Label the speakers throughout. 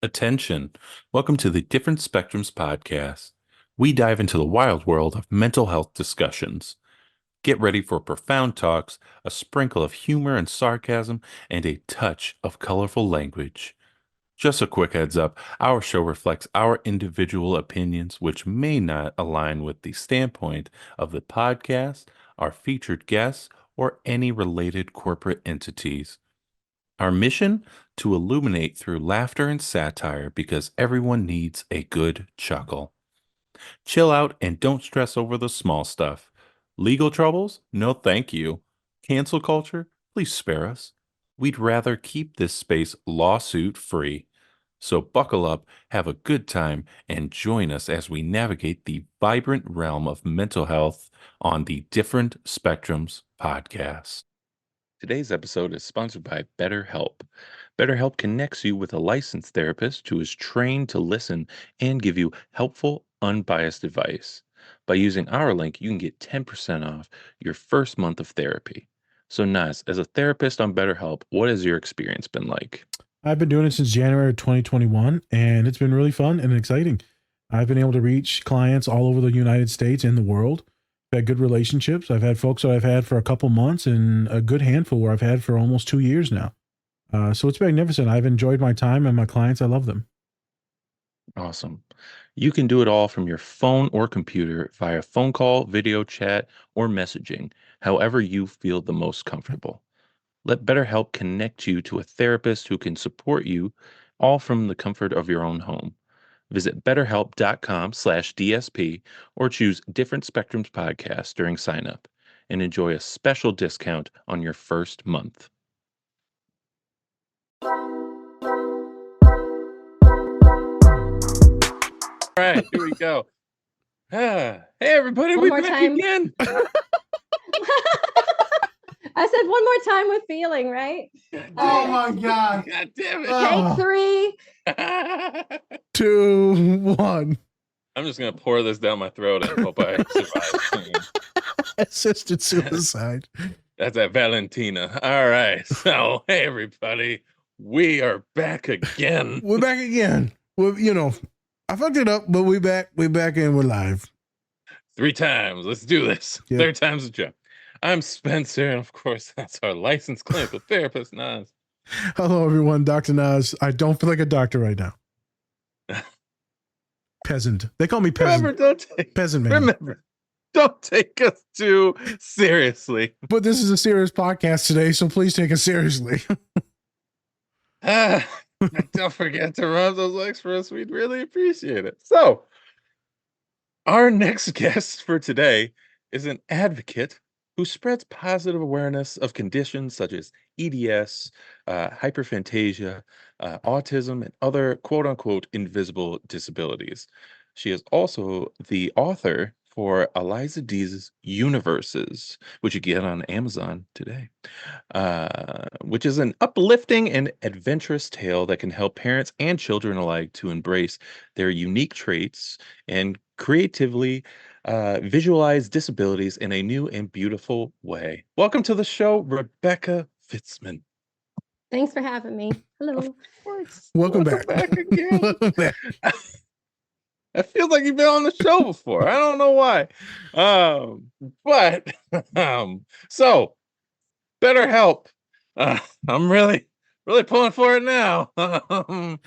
Speaker 1: Attention. Welcome to the Different Spectrums podcast. We dive into the wild world of mental health discussions. Get ready for profound talks, a sprinkle of humor and sarcasm, and a touch of colorful language. Just a quick heads up, our show reflects our individual opinions, which may not align with the standpoint of the podcast, our featured guests, or any related corporate entities. Our mission? To illuminate through laughter and satire because everyone needs a good chuckle. Chill out and don't stress over the small stuff. Legal troubles? No, thank you. Cancel culture? Please spare us. We'd rather keep this space lawsuit free. So buckle up, have a good time, and join us as we navigate the vibrant realm of mental health on the Different Spectrums podcast. Today's episode is sponsored by BetterHelp. BetterHelp connects you with a licensed therapist who is trained to listen and give you helpful, unbiased advice. By using our link, you can get 10% off your first month of therapy. So, Naz, as a therapist on BetterHelp, what has your experience been like?
Speaker 2: I've been doing it since January 2021, and it's been really fun and exciting. I've been able to reach clients all over the United States and the world. I've had good relationships. I've had folks that I've had for a couple months and a good handful where I've had for almost 2 years now. So it's magnificent. I've enjoyed my time and my clients. I love them.
Speaker 1: Awesome. You can do it all from your phone or computer via phone call, video chat, or messaging, however you feel the most comfortable. Let BetterHelp connect you to a therapist who can support you all from the comfort of your own home. Visit betterhelp.com/DSP or choose Different Spectrums podcast during sign up and enjoy a special discount on your first month. All right, here we go. Hey, everybody,
Speaker 3: One
Speaker 1: we're
Speaker 3: more
Speaker 1: back
Speaker 3: time.
Speaker 1: again.
Speaker 3: I said one more time with feeling, right?
Speaker 2: Oh my God.
Speaker 1: God damn it.
Speaker 3: Take 3.
Speaker 2: 2, 1.
Speaker 1: I'm just going to pour this down my throat and hope I survive.
Speaker 2: Assisted suicide.
Speaker 1: That's at Valentina. All right. So, hey, everybody, we are back again.
Speaker 2: We're back again. I fucked it up, but we're back. We're back and we're live.
Speaker 1: 3 times. Let's do this.
Speaker 2: Yep.
Speaker 1: 3rd time's a charm. I'm Spencer, and of course, that's our licensed clinical therapist, Naz.
Speaker 2: Hello, everyone. Dr. Naz. I don't feel like a doctor right now. Peasant. They call me peasant. Peasant man.
Speaker 1: Remember, don't take us too seriously.
Speaker 2: But this is a serious podcast today, so please take us seriously.
Speaker 1: Don't forget to rub those legs for us. We'd really appreciate it. So, our next guest for today is an advocate who spreads positive awareness of conditions such as EDS, hyperphantasia, autism, and other quote-unquote invisible disabilities. She is also the author for Eliza's Universes, which you get on Amazon today, which is an uplifting and adventurous tale that can help parents and children alike to embrace their unique traits and creatively visualize disabilities in a new and beautiful way. Welcome to the show, Rebecca Vitsmun.
Speaker 3: Thanks for having me. Hello.
Speaker 2: Welcome back.
Speaker 1: Again.
Speaker 2: Welcome back.
Speaker 1: I feel like you've been on the show before. I don't know why. So BetterHelp. I'm really pulling for it now. You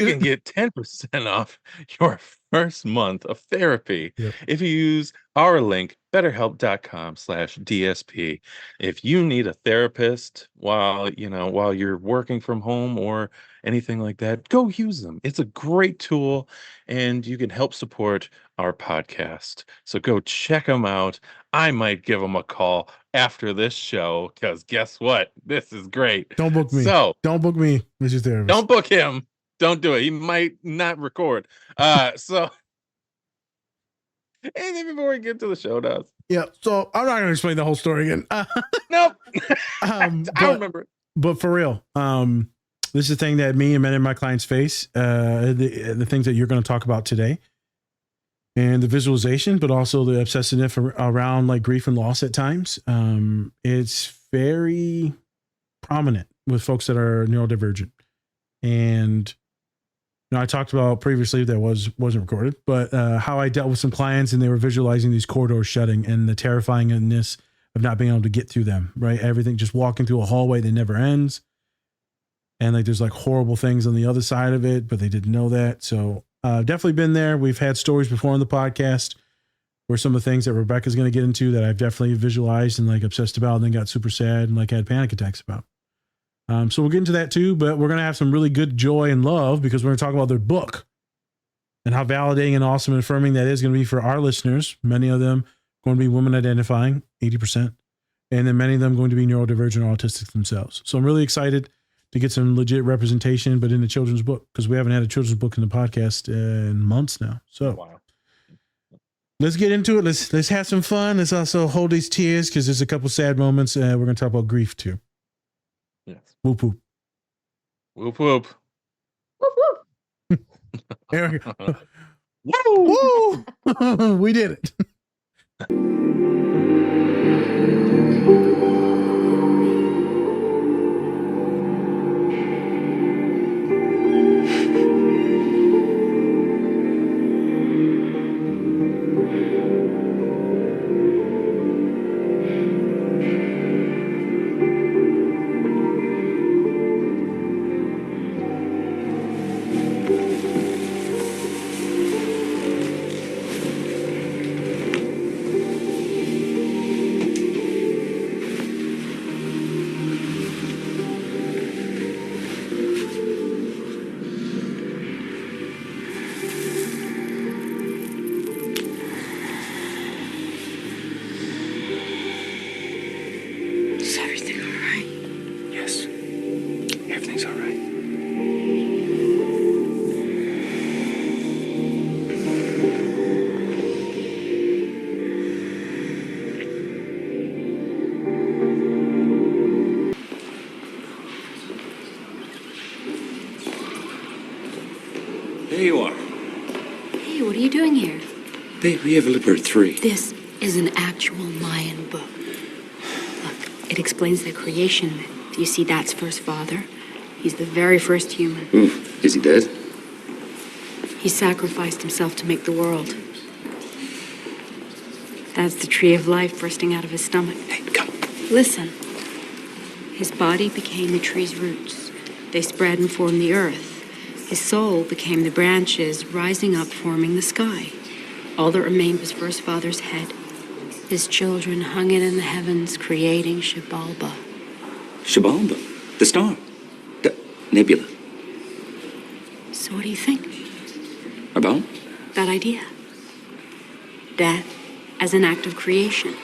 Speaker 1: can get 10% off your first month of therapy if you use our link, betterhelp.com/DSP. If you need a therapist while you're working from home or anything like that, go use them. It's a great tool and you can help support our podcast. So go check them out. I might give them a call after this show because guess what? This is great.
Speaker 2: Don't book me.
Speaker 1: So
Speaker 2: don't book me as your therapist.
Speaker 1: Don't book him. Don't do it. He might not record. So anything before we get to the show, Naz?
Speaker 2: Yeah. So I'm not going to explain the whole story again.
Speaker 1: Nope. I remember.
Speaker 2: But for real, this is the thing that me and many of my clients face. The things that you're going to talk about today, and the visualization, but also the obsessiveness around like grief and loss at times. It's very prominent with folks that are neurodivergent. And I talked about previously that wasn't recorded, but how I dealt with some clients and they were visualizing these corridors shutting and the terrifyingness of not being able to get through them, right? Everything just walking through a hallway that never ends. And like there's like horrible things on the other side of it, but they didn't know that. So definitely been there. We've had stories before on the podcast where some of the things that Rebecca's going to get into that I've definitely visualized and like obsessed about and then got super sad and like had panic attacks about. So we'll get into that too, but we're going to have some really good joy and love because we're going to talk about their book and how validating and awesome and affirming that is going to be for our listeners. Many of them going to be women identifying, 80%, and then many of them going to be neurodivergent or autistic themselves. So I'm really excited to get some legit representation, but in a children's book, because we haven't had a children's book in the podcast in months now. So let's get into it. Let's have some fun. Let's also hold these tears because there's a couple sad moments. We're going to talk about grief too.
Speaker 1: Yes.
Speaker 2: Whoop whoop.
Speaker 1: Whoop whoop.
Speaker 3: Whoop, whoop.
Speaker 2: There we go. Woo! We did it.
Speaker 4: Is everything all right?
Speaker 5: Yes. Everything's all right. There you are.
Speaker 4: Hey, what are you doing here?
Speaker 5: Babe, we have Libert 3.
Speaker 4: This is an actual Mayan book. Look, it explains the creation myth. You see, that's first father. He's the very first human.
Speaker 5: Is he dead?
Speaker 4: He sacrificed himself to make the world. That's the tree of life bursting out of his stomach.
Speaker 5: Hey, come.
Speaker 4: Listen. His body became the tree's roots. They spread and formed the earth. His soul became the branches rising up, forming the sky. All that remained was first father's head. His children hung it in the heavens, creating Xibalba.
Speaker 5: Xibalba. The star. The nebula.
Speaker 4: So what do you think?
Speaker 5: About?
Speaker 4: That idea? Death as an act of creation.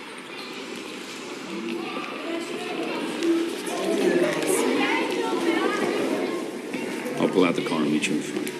Speaker 5: I'll pull out the car and meet you in front.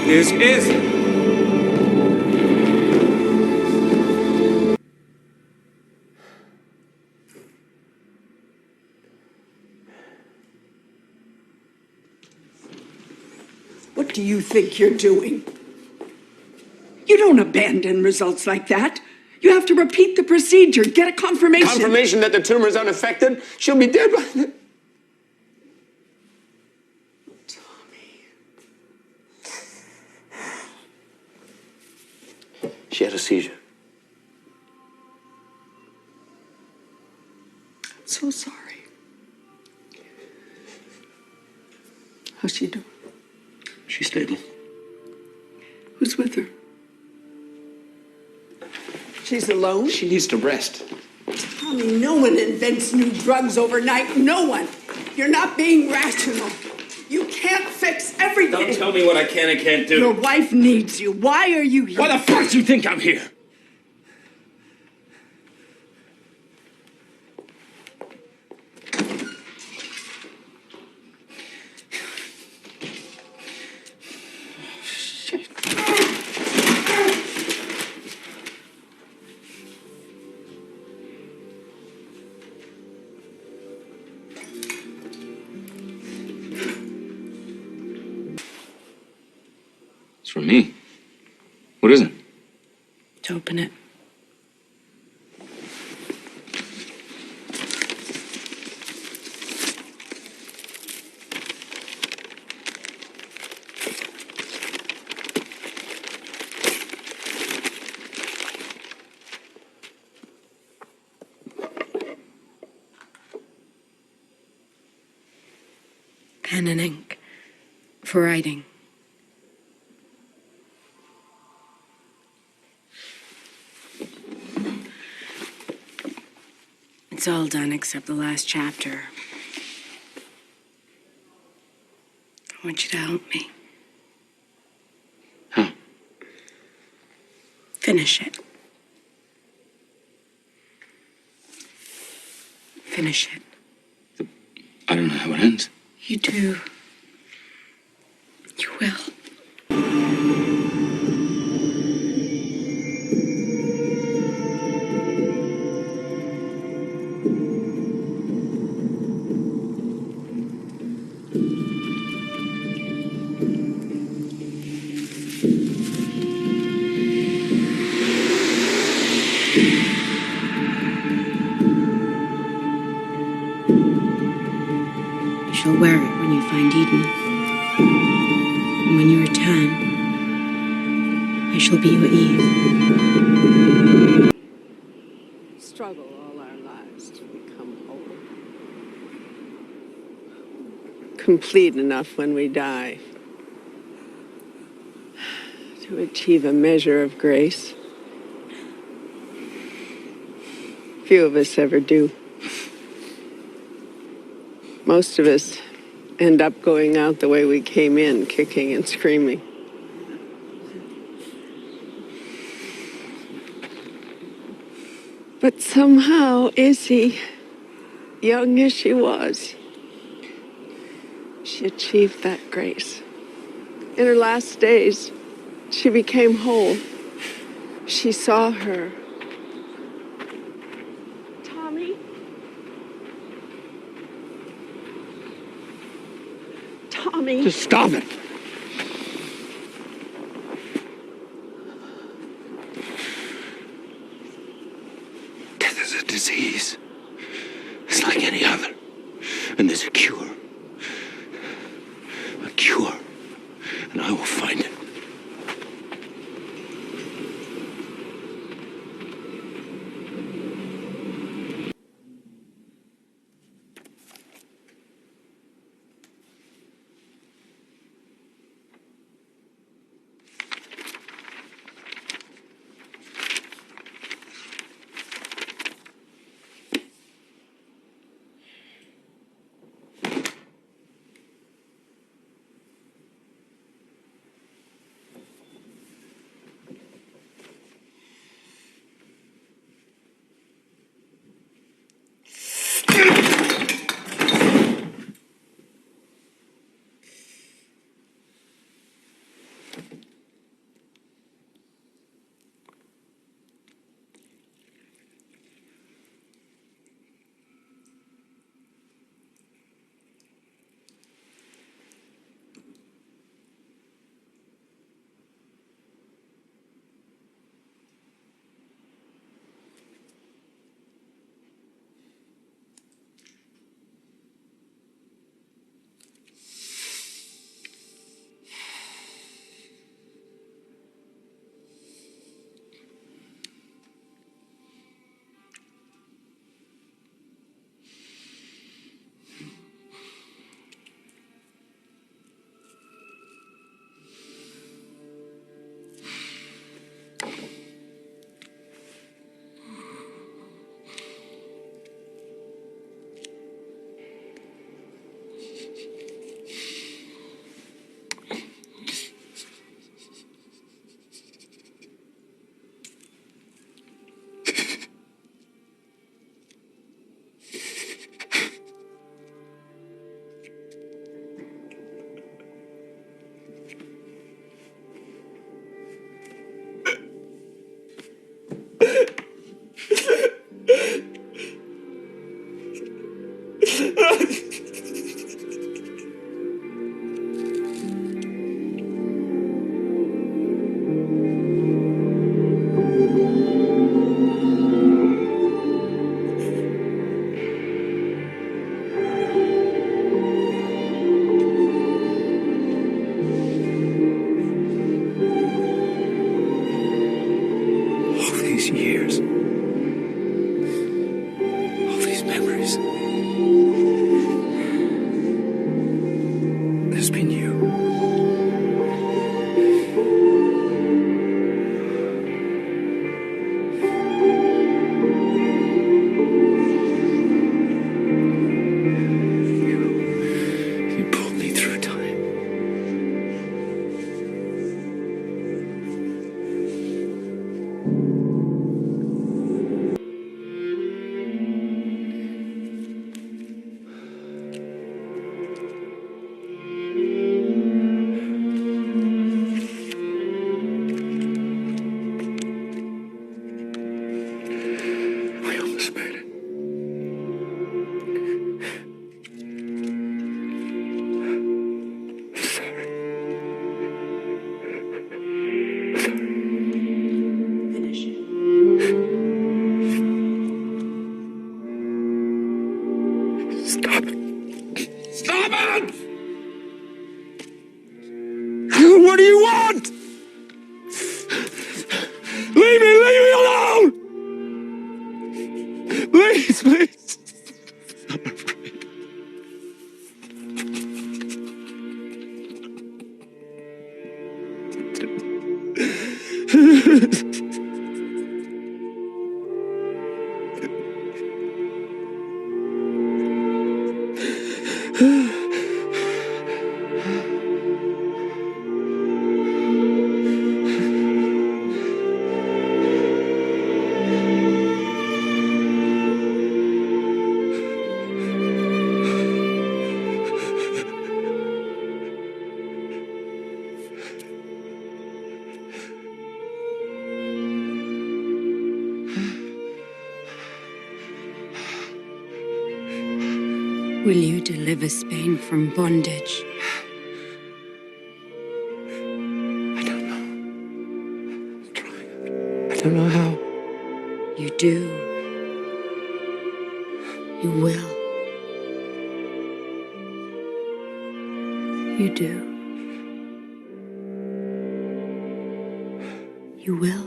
Speaker 5: This is it.
Speaker 6: What do you think you're doing? You don't abandon results like that. You have to repeat the procedure, get a confirmation.
Speaker 7: Confirmation that the tumor is unaffected? She'll be dead by then. She had a seizure.
Speaker 6: I'm so sorry. How's she doing?
Speaker 5: She's stable.
Speaker 6: Who's with her? She's alone?
Speaker 7: She needs to rest.
Speaker 6: I mean, no one invents new drugs overnight. No one. You're not being rational. You can't fix everything.
Speaker 5: Don't tell me what I can and can't do.
Speaker 6: Your wife needs you. Why are you here?
Speaker 5: Why the fuck do you think I'm here? It's from me. What is it?
Speaker 4: To open it. Pen and ink for writing. It's all done except the last chapter. I want you to help me.
Speaker 5: How?
Speaker 4: Finish it. Finish it.
Speaker 5: I don't know how it ends.
Speaker 4: You do. You will. You shall wear it when you find Eden. And when you return, I shall be your Eve.
Speaker 8: Struggle all our lives to become whole. Complete enough when we die to achieve a measure of grace. Few of us ever do. Most of us end up going out the way we came in, kicking and screaming. But somehow, Izzy, young as she was, she achieved that grace. In her last days, she became whole. She saw her. Tommy? Tommy?
Speaker 5: Just stop it. Death is a disease. It's like any other. And there's a cure. A cure. And I will find it. days has been you. You pulled me through time. We almost made it. Sorry.
Speaker 4: Finish it.
Speaker 5: Stop it! Stop it! What do you want? Leave me alone! Please, please. I'm afraid.
Speaker 4: Will you deliver Spain from bondage?
Speaker 5: I don't know. I'm trying. I don't know how.
Speaker 4: You do. You will. You do. You will.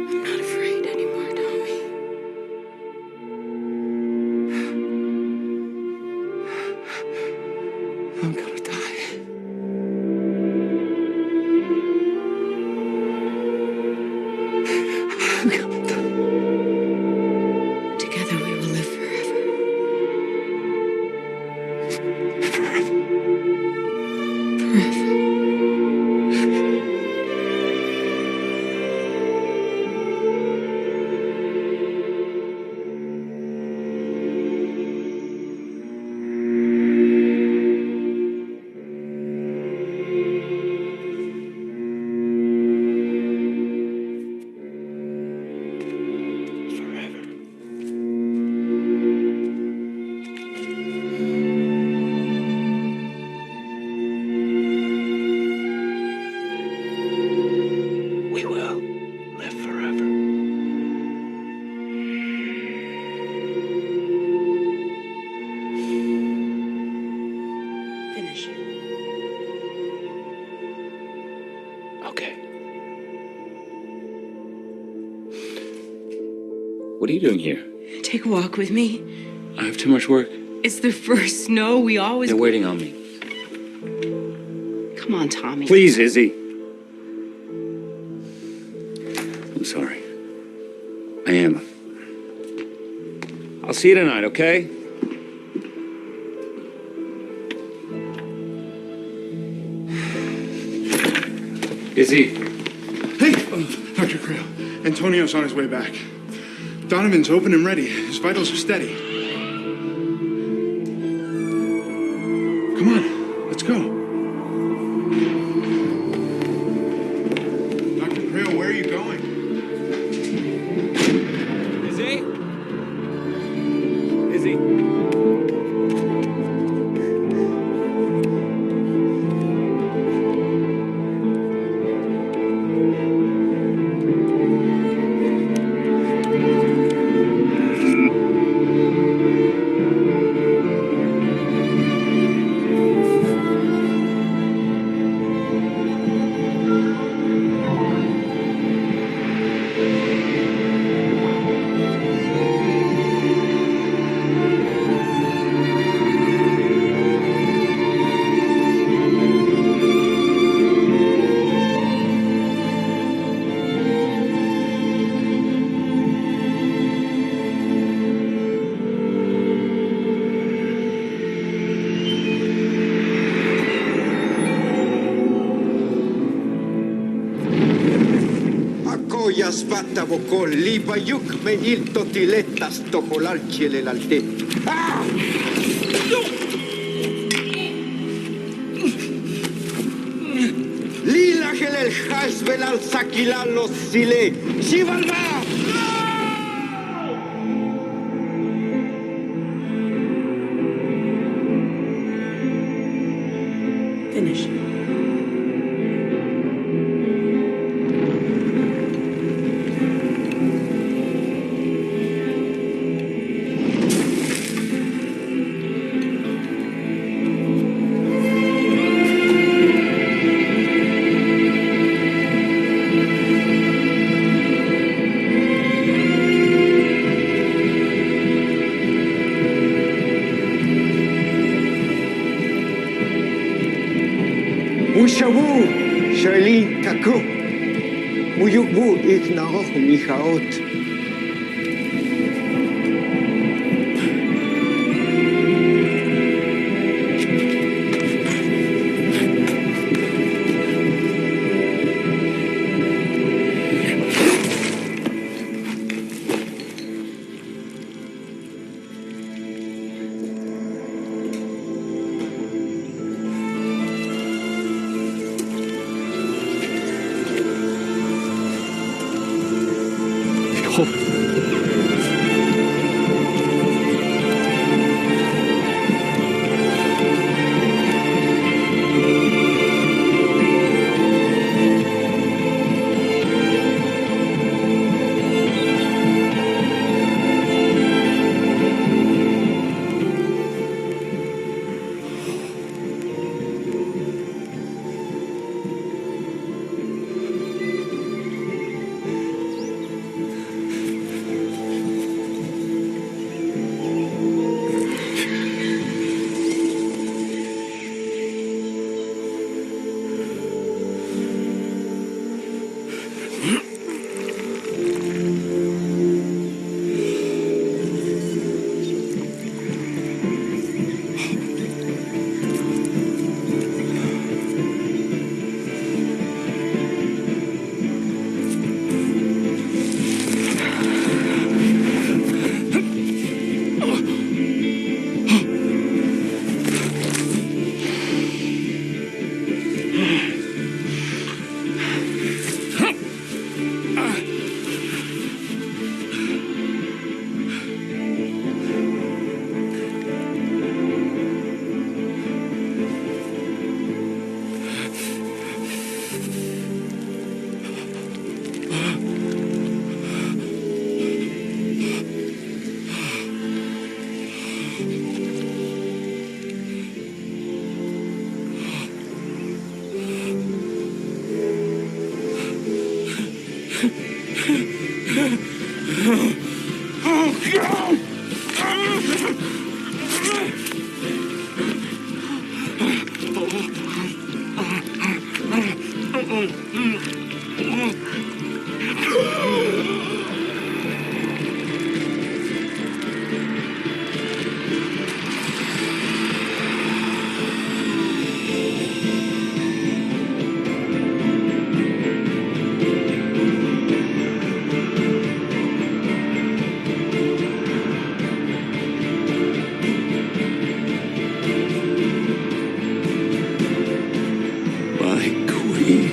Speaker 4: I'm not afraid anymore, Tommy.
Speaker 5: I'm gonna die. I'm gonna die.
Speaker 4: Together we will live forever.
Speaker 5: Forever.
Speaker 4: Forever.
Speaker 5: Forever. We will live forever.
Speaker 4: Finish it.
Speaker 5: Okay. What are you doing here?
Speaker 4: Take a walk with me.
Speaker 5: I have too much work.
Speaker 4: It's the first snow. We always.
Speaker 5: They're waiting on me.
Speaker 4: Come on, Tommy.
Speaker 5: Please, Izzy. I'm sorry. I am. I'll see you tonight, okay? Izzy.
Speaker 9: Hey, Dr. Creel. Antonio's on his way back. Donovan's open and ready. His vitals are steady. Come on, let's go. Dr. Creel, where are you going?
Speaker 5: Izzy? Izzy? svata vokol, liba juk me ilto tiletas tokolalchele lalte. Lila gelel hasvelal sakilalos sile, shivalma!
Speaker 6: Finish.
Speaker 5: Ushabu, Charlene Kaku, Uyukbu Ignaoch Michaot. My queen.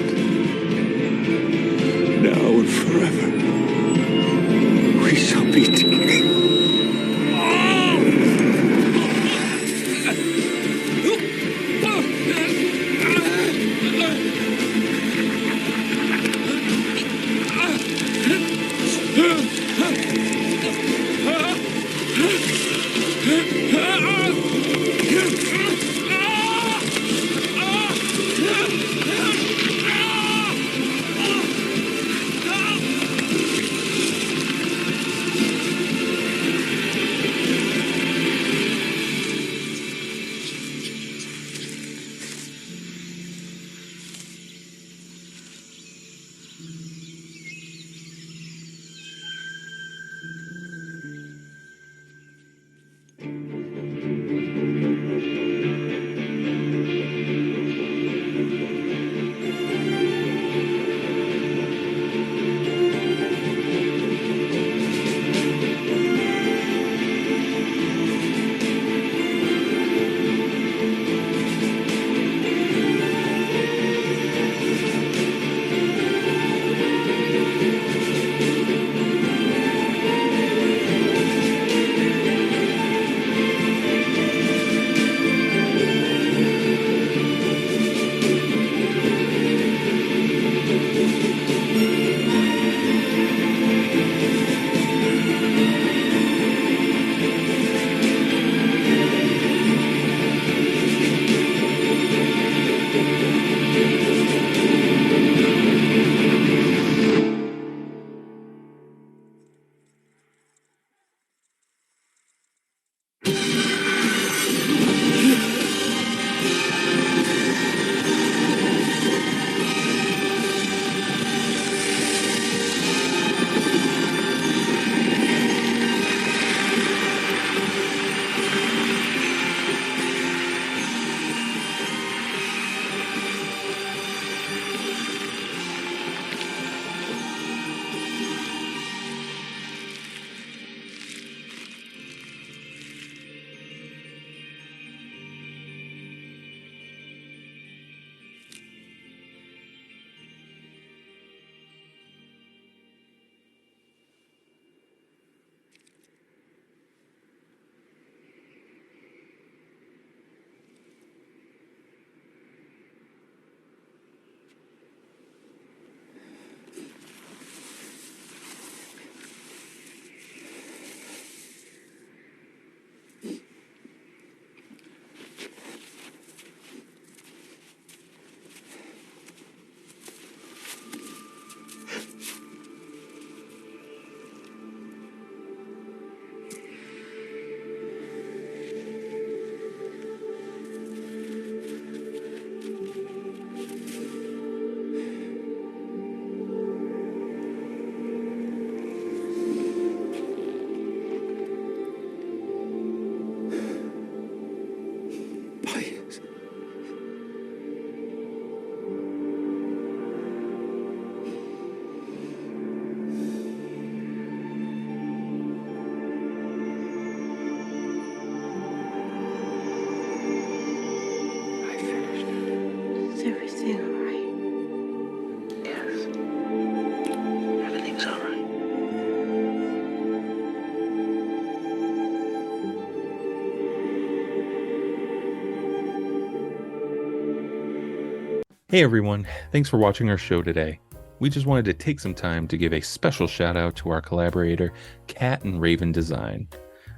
Speaker 1: Hey everyone, thanks for watching our show today. We just wanted to take some time to give a special shout out to our collaborator, Cat and Raven Design.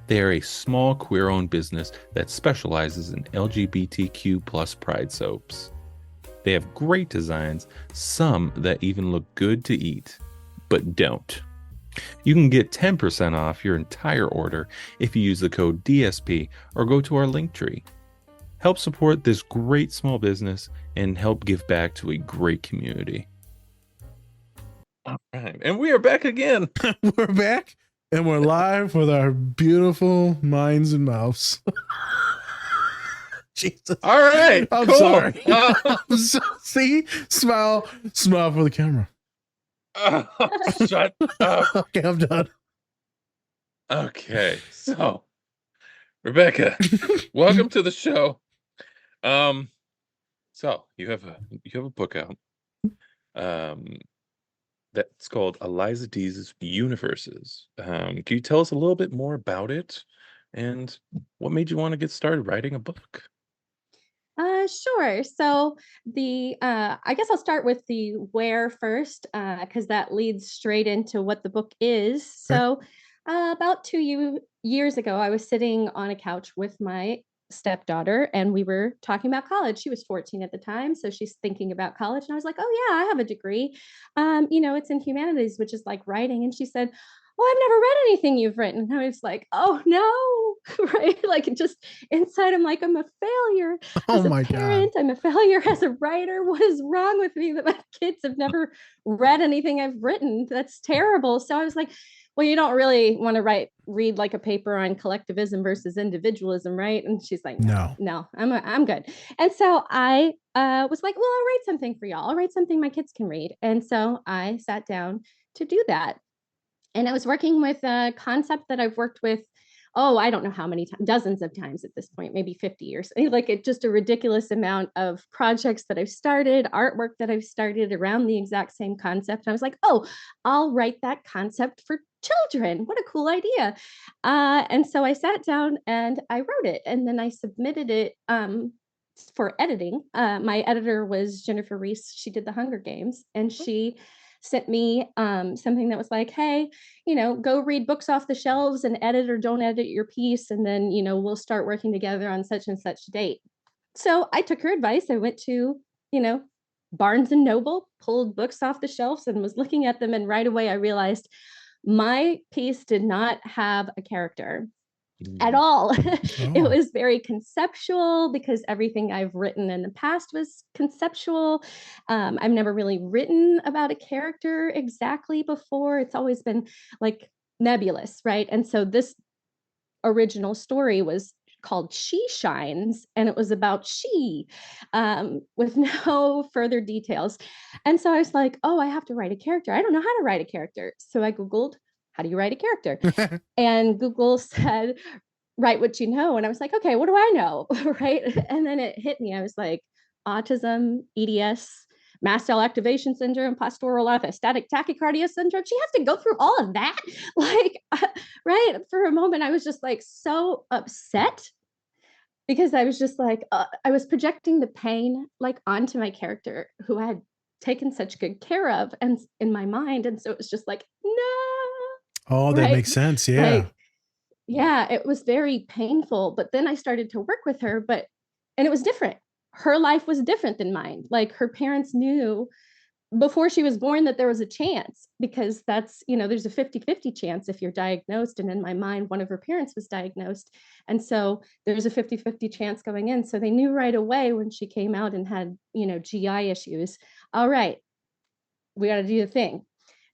Speaker 1: They are a small queer-owned business that specializes in LGBTQ plus pride soaps. They have great designs, some that even look good to eat, but don't. You can get 10% off your entire order if you use the code DSP or go to our link tree. Help support this great small business and help give back to a great community. All right, and we are back again.
Speaker 2: We're back and we're live with our beautiful minds and mouths. Jesus.
Speaker 1: All right,
Speaker 2: I'm
Speaker 1: cool.
Speaker 2: sorry. See, smile for the camera.
Speaker 1: Shut up.
Speaker 2: Okay, I'm done.
Speaker 1: Okay, so Rebecca, welcome to the show. So you have a book out. That's called Eliza D's Universes. Can you tell us a little bit more about it and what made you want to get started writing a book?
Speaker 3: Sure. So I guess I'll start with the where first, because that leads straight into what the book is. So about 2 years ago, I was sitting on a couch with my stepdaughter and we were talking about college. She was 14 at the time, so she's thinking about college. And I was like, oh yeah, I have a degree. It's in humanities, which is like writing. And she said, oh, I've never read anything you've written. And I was like, oh no, right? Like just inside, I'm like, I'm a failure
Speaker 2: Oh
Speaker 3: as a
Speaker 2: my
Speaker 3: parent.
Speaker 2: God.
Speaker 3: I'm a failure as a writer. What is wrong with me that my kids have never read anything I've written? That's terrible. So I was like, well, you don't really want to read like a paper on collectivism versus individualism, right? And she's like, no, I'm good. And so I was like, well, I'll write something for y'all. I'll write something my kids can read. And so I sat down to do that. And I was working with a concept that I've worked with, I don't know how many times, dozens of times at this point, maybe 50 years. Like it's just a ridiculous amount of projects that I've started, artwork that I've started around the exact same concept. And I was like, oh, I'll write that concept for children. What a cool idea. And so I sat down and I wrote it and then I submitted it for editing. My editor was Jennifer Weisz. She did the Hunger Games and she sent me something that was like, hey, go read books off the shelves and edit or don't edit your piece. And then, we'll start working together on such and such date. So I took her advice. I went to, Barnes and Noble, pulled books off the shelves and was looking at them. And right away I realized my piece did not have a character at all. It was very conceptual because everything I've written in the past was conceptual. I've never really written about a character exactly before. It's always been like nebulous, right? And so this original story was called She Shines, and it was about she, with no further details. And so I was like, oh, I have to write a character. I don't know how to write a character. So I Googled, how do you write a character? And Google said, write what you know. And I was like, okay, what do I know? Right. And then it hit me. I was like, autism, EDS, mast cell activation syndrome, postural orthostatic tachycardia syndrome. She has to go through all of that. Like, right. For a moment, I was just like so upset because I was just like, I was projecting the pain like onto my character who I had taken such good care of and in my mind. And so it was just like, no.
Speaker 2: Oh, that makes sense. Yeah.
Speaker 3: Like, yeah, it was very painful. But then I started to work with her, and it was different. Her life was different than mine. Like her parents knew before she was born that there was a chance because that's, there's a 50-50 chance if you're diagnosed. And in my mind, one of her parents was diagnosed. And so there's a 50-50 chance going in. So they knew right away when she came out and had, GI issues. All right, we got to do the thing.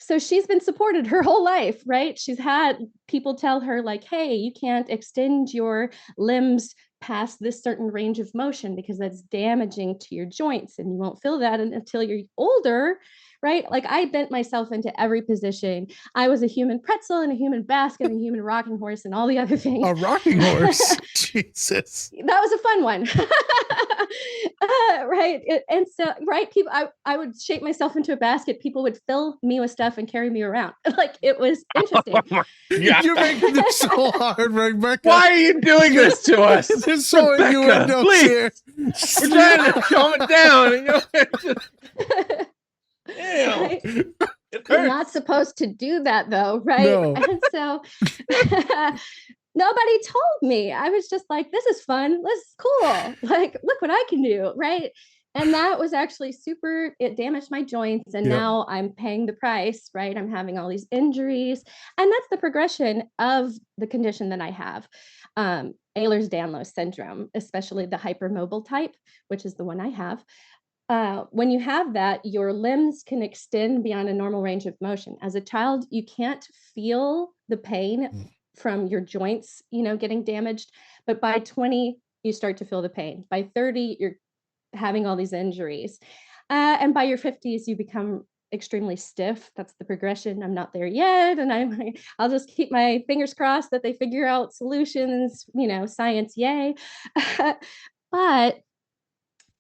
Speaker 3: So she's been supported her whole life, right? She's had people tell her like, hey, you can't extend your limbs past this certain range of motion because that's damaging to your joints and you won't feel that until you're older, right? Like I bent myself into every position. I was a human pretzel and a human basket and a human rocking horse and all the other things.
Speaker 2: A rocking horse? Jesus.
Speaker 3: That was a fun one. Right. And so, right, people, I would shape myself into a basket. People would fill me with stuff and carry me around. Like, it was interesting.
Speaker 2: You're making this so hard, Rebecca.
Speaker 1: Why are you doing this to us?
Speaker 2: There's so
Speaker 1: Rebecca,
Speaker 2: innuendo
Speaker 1: please.
Speaker 2: here.
Speaker 1: We're trying to calm it down. And damn.
Speaker 3: Right?
Speaker 1: It
Speaker 3: You're
Speaker 1: hurts.
Speaker 3: not supposed to do that, though, right?
Speaker 2: No.
Speaker 3: And so nobody told me. I was just like, this is fun. This is cool. Like, look what I can do, right? And that was actually super, it damaged my joints. And now I'm paying the price, right? I'm having all these injuries. And that's the progression of the condition that I have. Ehlers-Danlos syndrome, especially the hypermobile type, which is the one I have. When you have that, your limbs can extend beyond a normal range of motion. As a child, you can't feel the pain from your joints, getting damaged. But by 20, you start to feel the pain. By 30, you're having all these injuries. And by your 50s, you become extremely stiff. That's the progression. I'm not there yet. And I'll just keep my fingers crossed that they figure out solutions, science, yay. But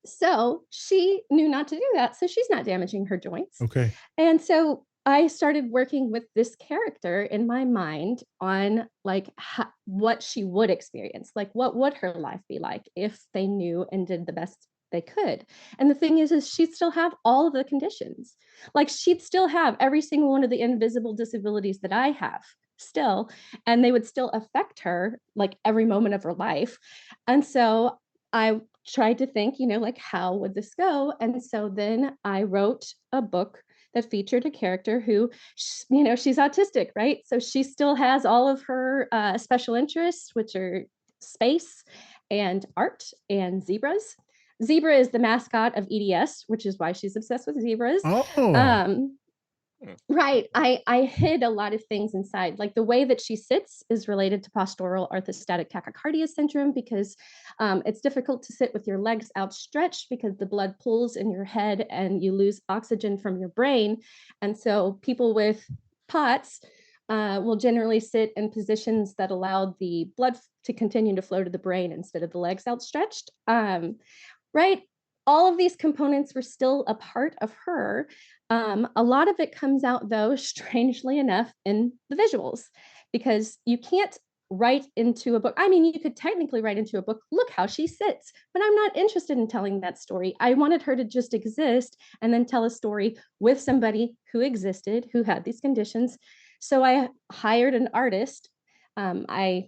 Speaker 3: so she knew not to do that. So she's not damaging her joints.
Speaker 2: Okay.
Speaker 3: And so I started working with this character in my mind on what she would experience, like what would her life be like if they knew and did the best they could. And the thing is she'd still have all of the conditions. Like, she'd still have every single one of the invisible disabilities that I have still, and they would still affect her like every moment of her life. And so I tried to think, like, how would this go? And so then I wrote a book that featured a character who, she's autistic, right? So she still has all of her special interests, which are space and art and zebras. Zebra is the mascot of EDS, which is why she's obsessed with zebras.
Speaker 2: Oh.
Speaker 3: Right. I hid a lot of things inside. Like, the way that she sits is related to postural orthostatic tachycardia syndrome, because it's difficult to sit with your legs outstretched because the blood pools in your head and you lose oxygen from your brain. And so people with POTS will generally sit in positions that allow the blood to continue to flow to the brain instead of the legs outstretched. Right. All of these components were still a part of her. A lot of it comes out, though, strangely enough, in the visuals, because you can't write into a book. I mean, you could technically write into a book, look how she sits, but I'm not interested in telling that story. I wanted her to just exist and then tell a story with somebody who existed, who had these conditions. So I hired an artist. I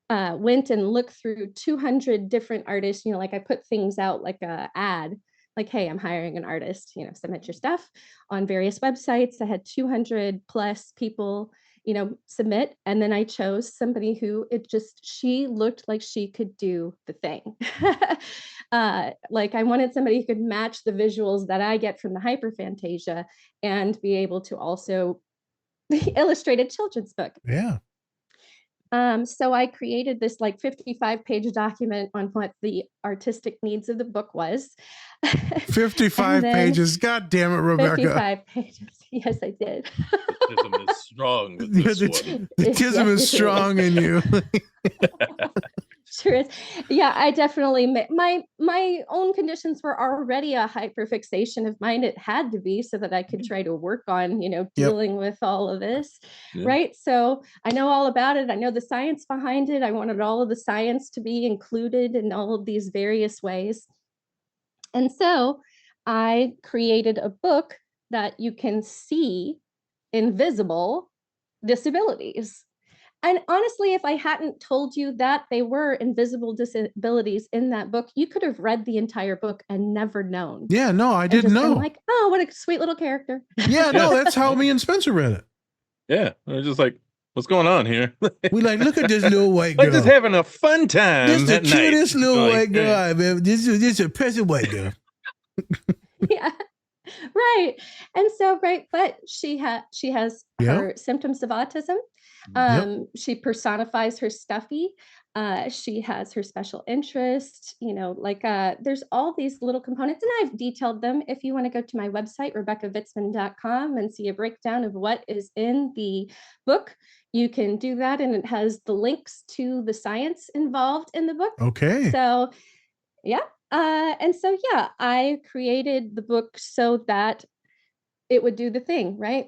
Speaker 3: went and looked through 200 different artists, like I put things out like a ad, like, hey, I'm hiring an artist, submit your stuff on various websites. I had 200 plus people, submit. And then I chose somebody who she looked like she could do the thing. Like, I wanted somebody who could match the visuals that I get from the Hyper-Phantasia and be able to also illustrate a children's book.
Speaker 2: Yeah.
Speaker 3: So I created this 55-page document on what the artistic needs of the book was.
Speaker 2: 55 pages. God damn it, Rebecca.
Speaker 3: 55 pages. Yes, I did.
Speaker 1: Autism is strong with this one.
Speaker 2: The autism is strong in you.
Speaker 3: Sure is. Yeah, I definitely, my own conditions were already a hyperfixation of mine. It had to be, so that I could try to work on, dealing with all of this. Yeah. Right. So I know all about it. I know the science behind it. I wanted all of the science to be included in all of these various ways. And so I created a book that you can see invisible disabilities. And honestly, if I hadn't told you that they were invisible disabilities in that book, you could have read the entire book and never known.
Speaker 2: Yeah, no, I didn't know.
Speaker 3: I'm like, oh, what a sweet little character.
Speaker 2: Yeah, no, that's how me and Spencer read it.
Speaker 1: Yeah, I was just like, what's going on here?
Speaker 2: We look at this little white girl.
Speaker 1: Like, just having a fun time.
Speaker 2: This is the cutest little white girl
Speaker 1: yeah.
Speaker 2: I've ever. This is a present white girl.
Speaker 3: Yeah. Right. And so, right, but she has her symptoms of autism. She personifies her stuffy. She has her special interest, there's all these little components, and I've detailed them. If you want to go to my website, RebeccaVitsmun.com, and see a breakdown of what is in the book, you can do that. And it has the links to the science involved in the book.
Speaker 2: Okay.
Speaker 3: So yeah, And so, yeah, I created the book so that it would do the thing, right?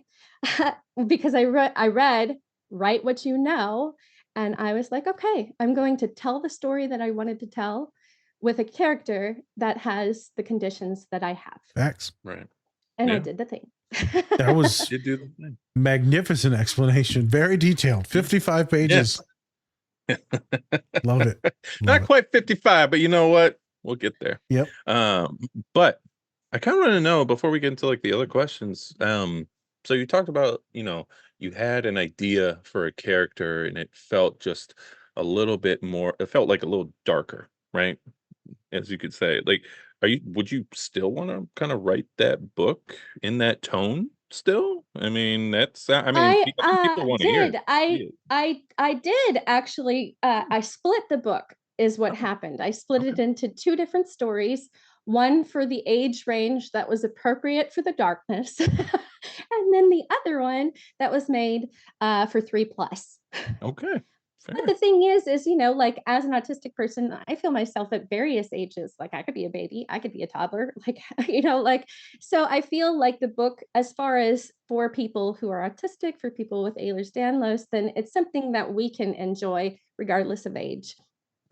Speaker 3: Because I read Write What You Know, and I was like, okay, I'm going to tell the story that I wanted to tell with a character that has the conditions that I have.
Speaker 2: Facts.
Speaker 1: Right.
Speaker 3: And I
Speaker 1: Yeah.
Speaker 3: did the thing.
Speaker 2: That was
Speaker 1: You do the thing.
Speaker 2: magnificent explanation. Very detailed. 55 pages. Love it.
Speaker 1: Not quite 55, but you know what? We'll get there.
Speaker 2: Yep.
Speaker 1: But I kind of want to know before we get into like the other questions. So you talked about, you had an idea for a character and it felt just a little bit more, it felt like a little darker, right? As you could say. Like, would you still want to kind of write that book in that tone still? I mean, people want to hear
Speaker 3: Did.
Speaker 1: it.
Speaker 3: I did actually. I split the book, is what happened. I split it into two different stories. One for the age range that was appropriate for the darkness, and then the other one that was made for 3+.
Speaker 1: Okay.
Speaker 3: But the thing is, like as an autistic person, I feel myself at various ages. Like I could be a baby, I could be a toddler, so I feel like the book, as far as for people who are autistic, for people with Ehlers-Danlos, then it's something that we can enjoy regardless of age.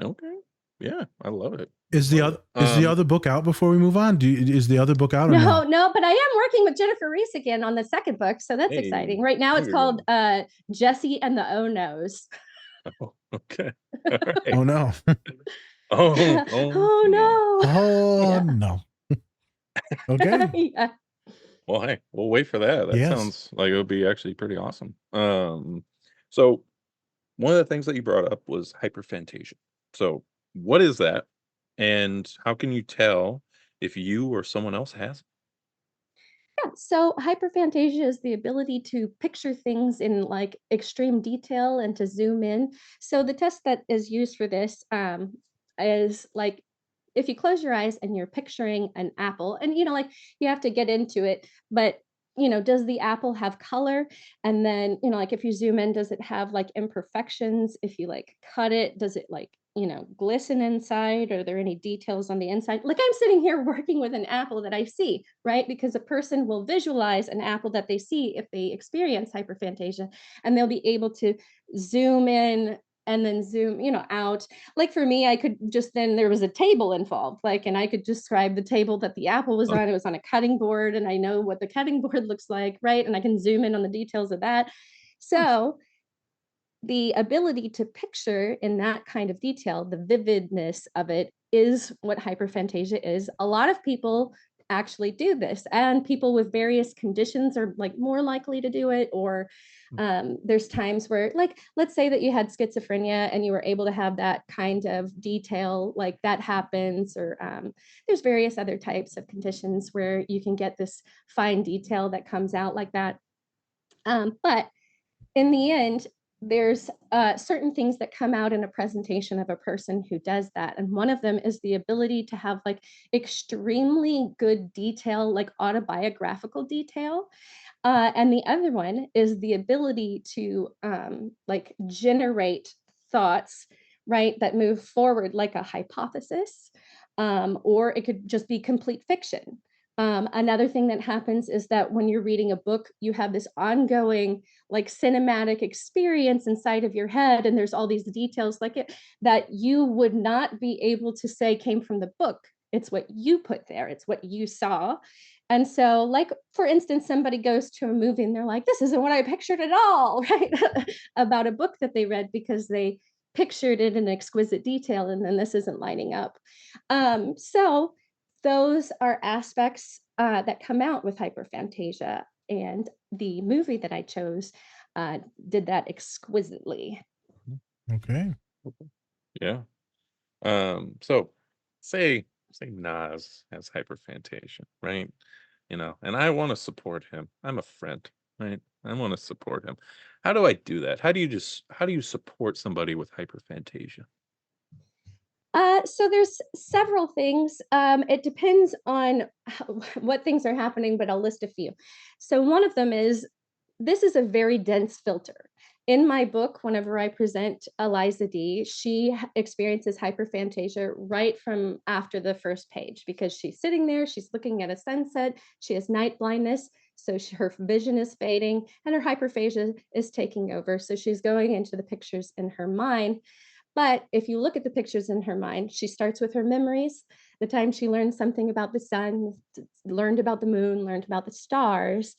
Speaker 1: Okay. Yeah, I love it.
Speaker 2: Is the other book out before we move on? Is the other book out? Or
Speaker 3: No, but I am working with Jennifer Reese again on the second book, so that's exciting. Right now it's called Jessie and the Oh-No's.
Speaker 1: Oh, okay. All right.
Speaker 2: Oh no.
Speaker 3: Oh no.
Speaker 2: Oh no. Okay.
Speaker 3: Yeah.
Speaker 1: Well, hey, we'll wait for that. That
Speaker 2: Yes.
Speaker 1: sounds like it would be actually pretty awesome. So one of the things that you brought up was hyperphantasia. So what is that? And how can you tell if you or someone else has it?
Speaker 3: Yeah, so hyperphantasia is the ability to picture things in like extreme detail and to zoom in. So the test that is used for this is like if you close your eyes and you're picturing an apple, and like you have to get into it, but does the apple have color? And then, like if you zoom in, does it have like imperfections? If you like cut it, does it like glisten inside? Are there any details on the inside? Like I'm sitting here working with an apple that I see, right? Because a person will visualize an apple that they see if they experience hyperphantasia, and they'll be able to zoom in and then zoom, out. Like for me, I could just, then there was a table involved, and I could describe the table that the apple was on. It was on a cutting board, and I know what the cutting board looks like, right? And I can zoom in on the details of that. So the ability to picture in that kind of detail, the vividness of it, is what hyperphantasia is. A lot of people actually do this, and people with various conditions are like more likely to do it. Or there's times where, like, let's say that you had schizophrenia and you were able to have that kind of detail, like that happens. Or there's various other types of conditions where you can get this fine detail that comes out like that. But in the end, there's certain things that come out in a presentation of a person who does that. And one of them is the ability to have like extremely good detail, like autobiographical detail. And the other one is the ability to like generate thoughts, right, that move forward like a hypothesis, or it could just be complete fiction. Another thing that happens is that when you're reading a book, you have this ongoing like cinematic experience inside of your head, and there's all these details like it that you would not be able to say came from the book. It's what you put there, it's what you saw. And so, like, for instance, somebody goes to a movie and they're like, this isn't what I pictured at all, right? About a book that they read, because they pictured it in exquisite detail, and then this isn't lining up. So those are aspects that come out with hyperphantasia, and the movie that I chose did that exquisitely.
Speaker 2: Okay.
Speaker 1: Yeah. So say Naz has hyperphantasia, right? And I want to support him. I'm a friend, right? I want to support him. How do I do that? How do you support somebody with hyperphantasia?
Speaker 3: So there's several things. It depends on what things are happening, but I'll list a few. So one of them is, this is a very dense filter. in my book, whenever I present Eliza D, she experiences hyperphantasia right from after the first page, because she's sitting there, she's looking at a sunset, she has night blindness, so her vision is fading, and her hyperphagia is taking over. So she's going into the pictures in her mind. But if you look at the pictures in her mind, she starts with her memories, the time she learned something about the sun, learned about the moon, learned about the stars,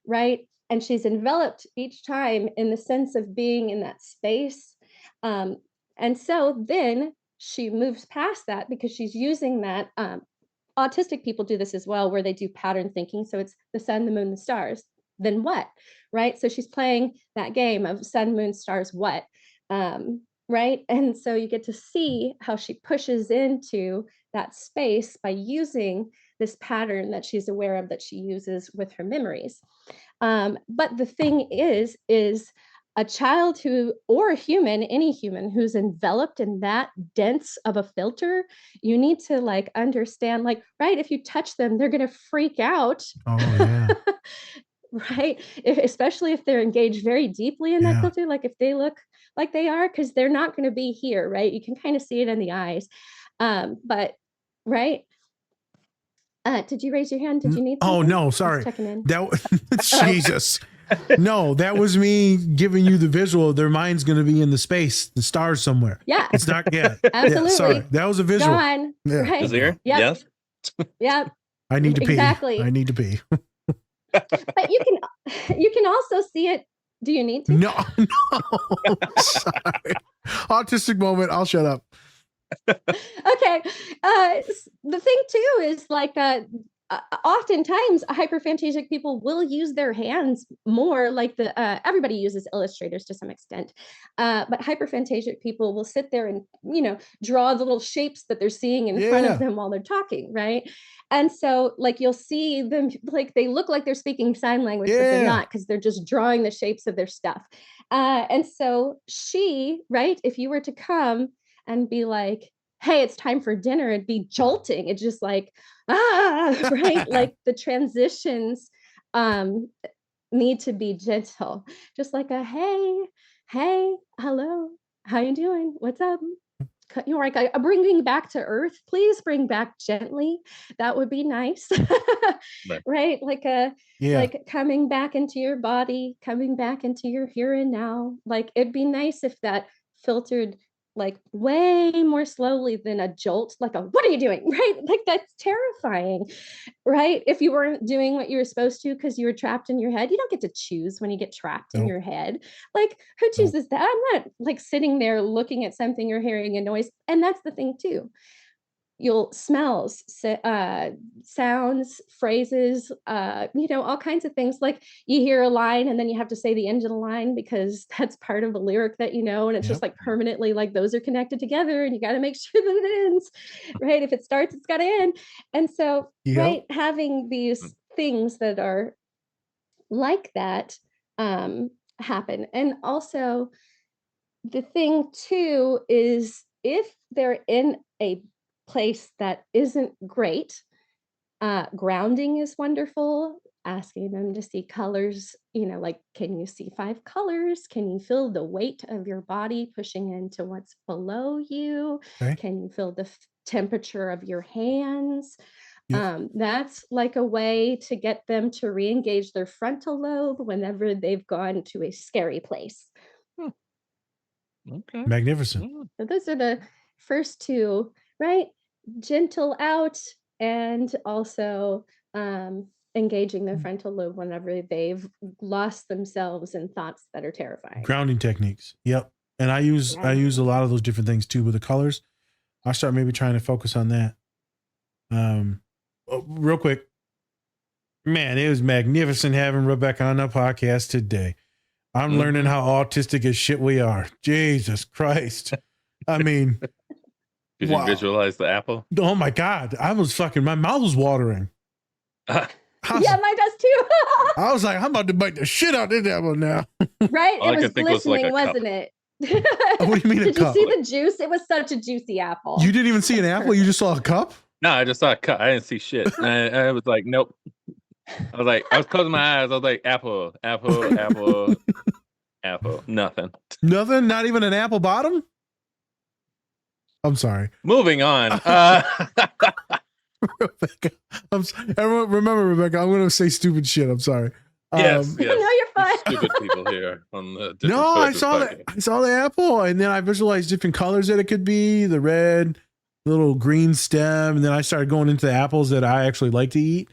Speaker 3: right? And she's enveloped each time in the sense of being in that space. And so then she moves past that because she's using that. Autistic people do this as well, where they do pattern thinking. So it's the sun, the moon, the stars. Then what? Right? So she's playing that game of sun, moon, stars, what? Right? And so you get to see how she pushes into that space by using this pattern that she's aware of, that she uses with her memories. But the thing is a child who, or a human, any human who's enveloped in that dense of a filter, you need to like understand, like, right, if you touch them, they're going to freak out.
Speaker 2: Oh, yeah.
Speaker 3: Right? Especially if they're engaged very deeply in that filter, like if they look like they are, because they're not going to be here, right? You can kind of see it in the eyes. But, right? Did you raise your hand? Did you need something?
Speaker 2: Oh, no, sorry.
Speaker 3: Checking in.
Speaker 2: Jesus. No, that was me giving you the visual. Their mind's going to be in the space, the stars somewhere.
Speaker 3: Yeah.
Speaker 2: It's not,
Speaker 3: Absolutely.
Speaker 2: Yeah, sorry. That was a visual.
Speaker 3: Gone.
Speaker 2: Yeah.
Speaker 3: Right?
Speaker 10: Is there?
Speaker 3: Yep.
Speaker 10: Yes.
Speaker 3: Yep.
Speaker 2: I need to pee.
Speaker 3: Exactly.
Speaker 2: I need to pee.
Speaker 3: But you can also see it. Do you need to?
Speaker 2: No. Sorry. Autistic moment. I'll shut up.
Speaker 3: Okay. The thing too is like oftentimes hyperphantasic people will use their hands more, like everybody uses illustrators to some extent, but hyperphantasic people will sit there and draw the little shapes that they're seeing in front of them while they're talking, right? And so like you'll see them, like they look like they're speaking sign language, but they're not, because they're just drawing the shapes of their stuff. And so she, right, if you were to come and be like, hey, it's time for dinner, it'd be jolting. It's just like, right? Like the transitions need to be gentle. Just like a hey, hello, how you doing? What's up? You're like bringing back to earth. Please bring back gently. That would be nice. Right? Like like coming back into your body, coming back into your here and now. Like it'd be nice if that filtered like way more slowly than a jolt, like a, what are you doing? Right? Like that's terrifying, right? If you weren't doing what you were supposed to because you were trapped in your head, you don't get to choose when you get trapped in your head. Like who chooses that? I'm not like sitting there looking at something or hearing a noise. And that's the thing too. You'll smells, sounds, phrases, all kinds of things. Like you hear a line and then you have to say the end of the line because that's part of a lyric that and it's just like permanently like those are connected together and you got to make sure that it ends, right? If it starts, it's got to end. And so, right, having these things that are like that happen. And also the thing too is if they're in a place that isn't great, grounding is wonderful. Asking them to see colors, like, can you see 5 colors? Can you feel the weight of your body pushing into what's below you? Can you feel the temperature of your hands? That's like a way to get them to re-engage their frontal lobe whenever they've gone to a scary place.
Speaker 10: Okay.
Speaker 2: Magnificent.
Speaker 3: So those are the first two, right? Gentle out and also engaging their frontal lobe whenever they've lost themselves in thoughts that are terrifying.
Speaker 2: Grounding techniques. Yep. And I use a lot of those different things too with the colors. I'll start maybe trying to focus on that. Real quick. Man, it was magnificent having Rebecca on the podcast today. I'm learning how autistic as shit we are. Jesus Christ. I mean,
Speaker 10: did you visualize the apple?
Speaker 2: Oh my God. My mouth was watering.
Speaker 3: Yeah, mine does too.
Speaker 2: I was like, I'm about to bite the shit out of that one now.
Speaker 3: Right? It was glistening, wasn't it?
Speaker 2: What do you mean
Speaker 3: Did you see the juice? It was such a juicy apple.
Speaker 2: You didn't even see an apple? You just saw a cup?
Speaker 10: No, I just saw a cup. I didn't see shit. I was like, nope. I was closing my eyes. I was like, apple. Apple. Nothing.
Speaker 2: Nothing? Not even an apple bottom? I'm sorry.
Speaker 10: Moving on.
Speaker 2: Rebecca, everyone, remember, Rebecca, I'm going to say stupid shit. I'm sorry.
Speaker 10: Yes.
Speaker 3: No, you're fine.
Speaker 10: Stupid people here on the
Speaker 2: No, I saw
Speaker 10: podcast.
Speaker 2: I saw the apple, and then I visualized different colors that it could be, the red, little green stem, and then I started going into the apples that I actually like to eat.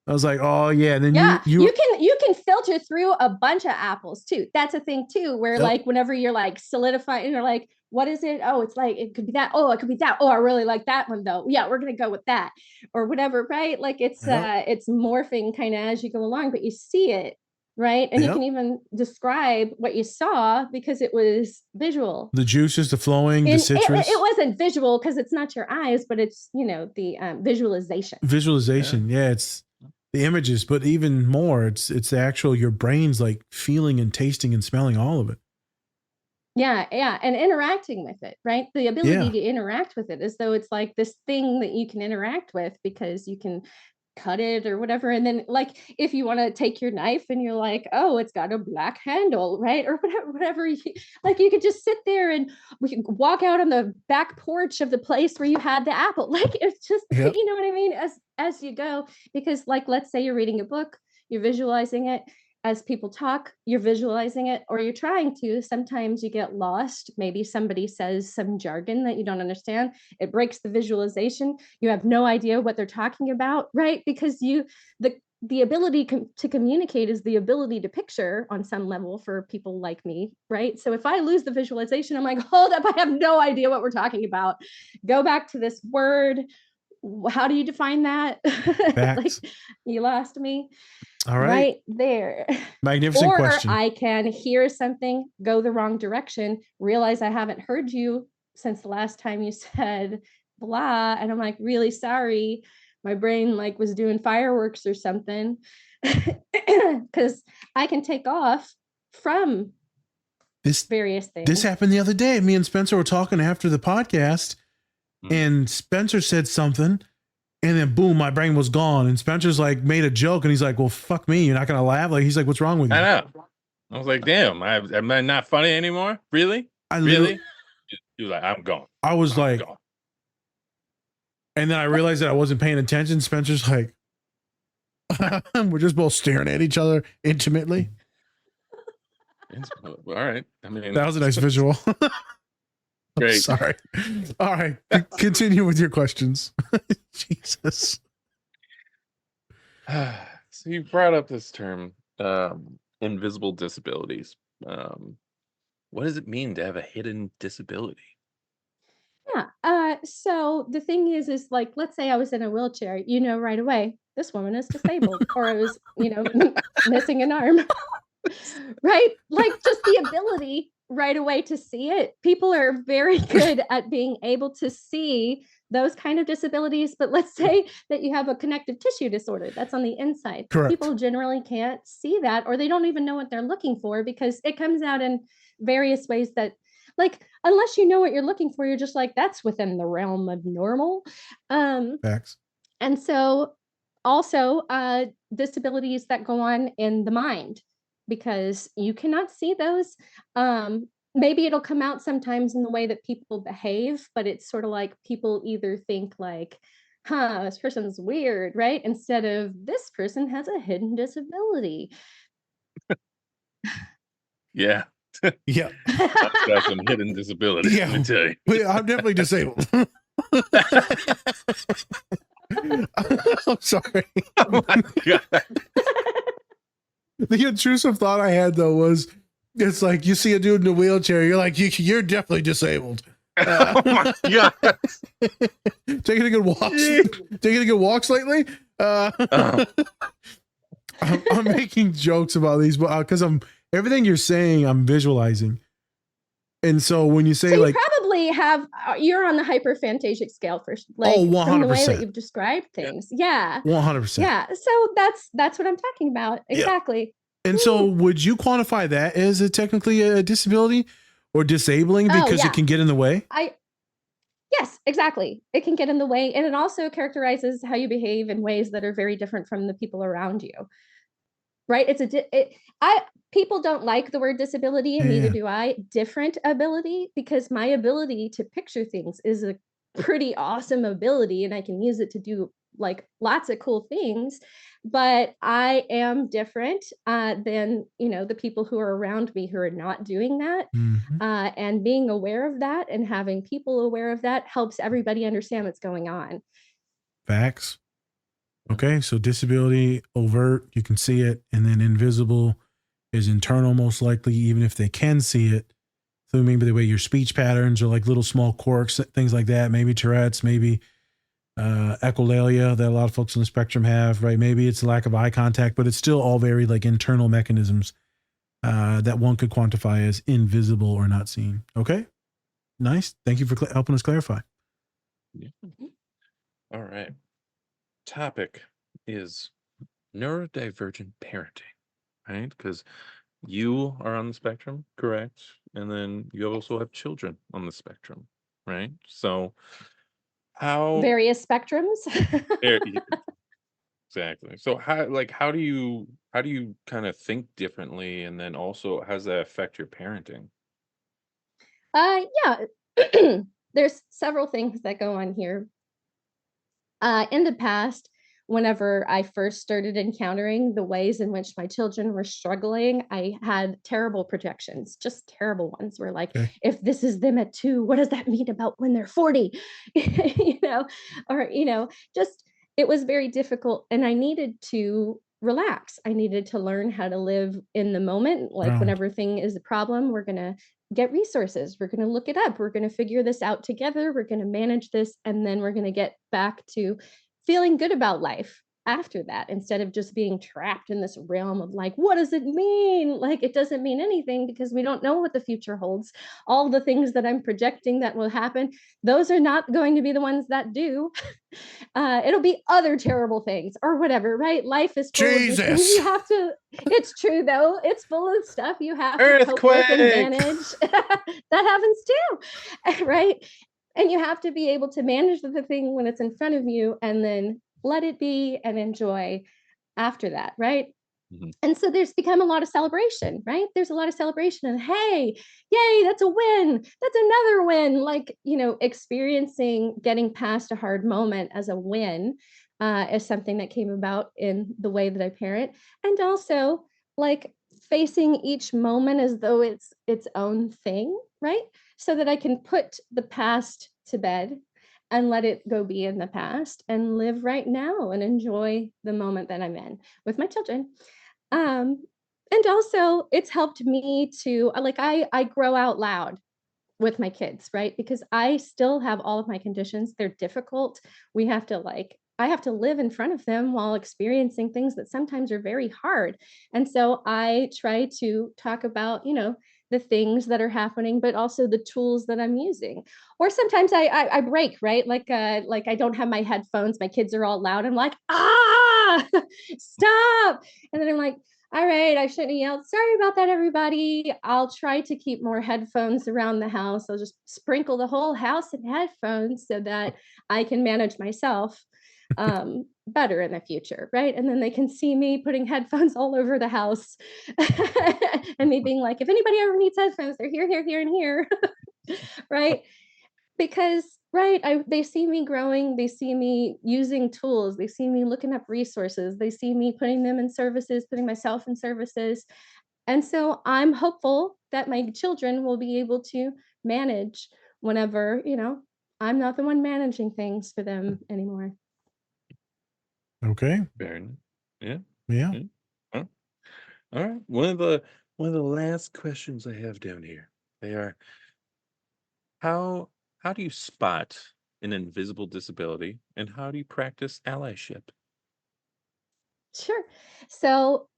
Speaker 2: I was like, oh yeah. And then
Speaker 3: you can filter through a bunch of apples too. That's a thing too, where like whenever you're like solidifying, you're like, what is it? Oh, it's like, it could be that. Oh, it could be that. Oh, I really like that one though. Yeah, we're going to go with that or whatever. Right. Like it's morphing kind of as you go along, but you see it. Right. And you can even describe what you saw because it was visual.
Speaker 2: The juices, the flowing, the citrus.
Speaker 3: It wasn't visual because it's not your eyes, but it's, the visualization.
Speaker 2: Visualization. Yeah. It's the images, but even more, it's the actual, your brain's like feeling and tasting and smelling all of it.
Speaker 3: Yeah. And interacting with it, right? The ability to interact with it as though it's like this thing that you can interact with because you can cut it or whatever. And then like, if you want to take your knife and you're like, oh, it's got a black handle, right? Or whatever you could just sit there and we can walk out on the back porch of the place where you had the apple. Like, it's just, you know what I mean? As you go, because like, let's say you're reading a book, you're visualizing it. As people talk, you're visualizing it, or you're trying to. Sometimes you get lost. Maybe somebody says some jargon that you don't understand. It breaks the visualization. You have no idea what they're talking about, right? Because the ability to communicate is the ability to picture on some level for people like me, right? So if I lose the visualization, I'm like, hold up, I have no idea what we're talking about. Go back to this word. How do you define that? Like, you lost me.
Speaker 2: All right.
Speaker 3: Right there.
Speaker 2: Magnificent question.
Speaker 3: Or I can hear something, go the wrong direction, realize I haven't heard you since the last time you said blah. And I'm like, really sorry. My brain like was doing fireworks or something. Because I can take off from various things.
Speaker 2: This happened the other day. Me and Spencer were talking after the podcast, and Spencer said something. And then boom, my brain was gone. And Spencer's like made a joke and he's like, well, fuck me. You're not going to laugh. Like, he's like, what's wrong with you?
Speaker 10: I know. I was like, damn, am I not funny anymore? Really?
Speaker 2: Really?
Speaker 10: He was like, I'm gone.
Speaker 2: I was like, gone. And then I realized that I wasn't paying attention. Spencer's like, we're just both staring at each other intimately.
Speaker 10: All right. I mean,
Speaker 2: that was a nice visual.
Speaker 10: Great.
Speaker 2: Sorry. All right. Continue with your questions. Jesus.
Speaker 10: So you brought up this term, invisible disabilities. What does it mean to have a hidden disability?
Speaker 3: Yeah. So the thing is like, let's say I was in a wheelchair, right away, this woman is disabled, or I was, missing an arm. Right? Like just the ability right away to see it. People are very good at being able to see those kind of disabilities. But let's say that you have a connective tissue disorder that's on the inside.
Speaker 2: Correct.
Speaker 3: People generally can't see that, or they don't even know what they're looking for because it comes out in various ways that, like, unless you know what you're looking for, you're just like, that's within the realm of normal.
Speaker 2: Facts.
Speaker 3: And so also disabilities that go on in the mind, because you cannot see those. Maybe it'll come out sometimes in the way that people behave, but it's sort of like people either think like, this person's weird, right? Instead of this person has a hidden disability.
Speaker 10: Yeah.
Speaker 2: Yeah.
Speaker 10: That's some hidden disability, let me tell you.
Speaker 2: I'm definitely disabled. I'm sorry.
Speaker 10: Oh my God.
Speaker 2: The intrusive thought I had though was, it's like you see a dude in a wheelchair, you're like, you're definitely disabled.
Speaker 10: Oh my God.
Speaker 2: Taking a good walks lately. I'm making jokes about these, but because everything you're saying, I'm visualizing. And so when you say, so like,
Speaker 3: you're on the hyper-phantasic scale first, like
Speaker 2: 100%.
Speaker 3: From the way that you've described things. Yeah.
Speaker 2: 100%.
Speaker 3: Yeah. So that's what I'm talking about. Exactly.
Speaker 2: Yeah. And so would you quantify that as technically a disability or disabling because it can get in the way?
Speaker 3: Yes, exactly. It can get in the way. And it also characterizes how you behave in ways that are very different from the people around you. right? People don't like the word disability, and neither do I. Different ability, because my ability to picture things is a pretty awesome ability, and I can use it to do like lots of cool things. But I am different than the people who are around me who are not doing that. And being aware of that and having people aware of that helps everybody understand what's going on.
Speaker 2: Facts. Okay, so disability, overt, you can see it, and then invisible is internal, most likely, even if they can see it. So maybe the way your speech patterns are like little small quirks, things like that. Maybe Tourette's, maybe echolalia that a lot of folks on the spectrum have, right? Maybe it's lack of eye contact, but it's still all very like internal mechanisms that one could quantify as invisible or not seen. Okay, nice. Thank you for helping us clarify.
Speaker 10: Yeah. All right. Topic is neurodivergent parenting, right? Because you are on the spectrum, correct? And then you also have children on the spectrum, right? So how
Speaker 3: Various spectrums.
Speaker 10: exactly. So how do you kind of think differently, and then also how does that affect your parenting?
Speaker 3: Yeah. There's several things that go on here. In the past, whenever I first started encountering the ways in which my children were struggling, I had terrible projections, just terrible ones. Where like, if this is them at 2, what does that mean about when they're 40? Just it was very difficult, and I needed to relax. I needed to learn how to live in the moment. Like when everything is a problem, we're gonna get resources. We're going to look it up. We're going to figure this out together. We're going to manage this. And then we're going to get back to feeling good about life after that, instead of just being trapped in this realm of like, what does it mean? Like, it doesn't mean anything because we don't know what the future holds. All the things that I'm projecting that will happen, those are not going to be the ones that do. It'll be other terrible things or whatever, right? Life is full of these things. You have to, it's true though, it's full of stuff you have to cope with and manage. That happens too, right? And you have to be able to manage the thing when it's in front of you, and then let it be and enjoy after that, right? And so there's become a lot of celebration, right? There's a lot of celebration, and hey, yay, that's a win. That's another win. Like, experiencing getting past a hard moment as a win is something that came about in the way that I parent. And also like facing each moment as though it's its own thing, right? So that I can put the past to bed and let it go be in the past and live right now and enjoy the moment that I'm in with my children. And also it's helped me to I grow out loud with my kids, right? Because I still have all of my conditions. They're difficult. I have to live in front of them while experiencing things that sometimes are very hard. And so I try to talk about, the things that are happening, but also the tools that I'm using. Or sometimes I break, right? Like I don't have my headphones. My kids are all loud. I'm like, stop. And then I'm like, all right, I shouldn't have yelled. Sorry about that, everybody. I'll try to keep more headphones around the house. I'll just sprinkle the whole house in headphones so that I can manage myself better in the future, right? And then they can see me putting headphones all over the house and me being like, if anybody ever needs headphones, they're here, here, here, and here, right? Because they see me growing, they see me using tools, they see me looking up resources, they see me putting them in services, putting myself in services. And so I'm hopeful that my children will be able to manage whenever, I'm not the one managing things for them anymore.
Speaker 2: Okay.
Speaker 10: Fair. Yeah.
Speaker 2: Yeah.
Speaker 10: Huh? All right. One of the last questions I have down here. They are how do you spot an invisible disability, and how do you practice allyship?
Speaker 3: Sure. So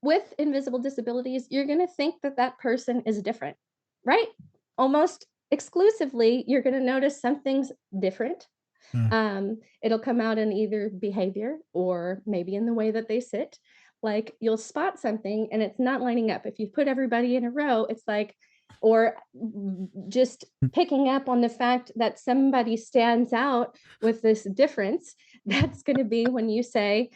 Speaker 3: with invisible disabilities, you're going to think that that person is different, right? Almost exclusively, you're going to notice something's different. It'll come out in either behavior or maybe in the way that they sit. Like you'll spot something and it's not lining up. If you put everybody in a row, it's like, or just picking up on the fact that somebody stands out with this difference, that's going to be when you say,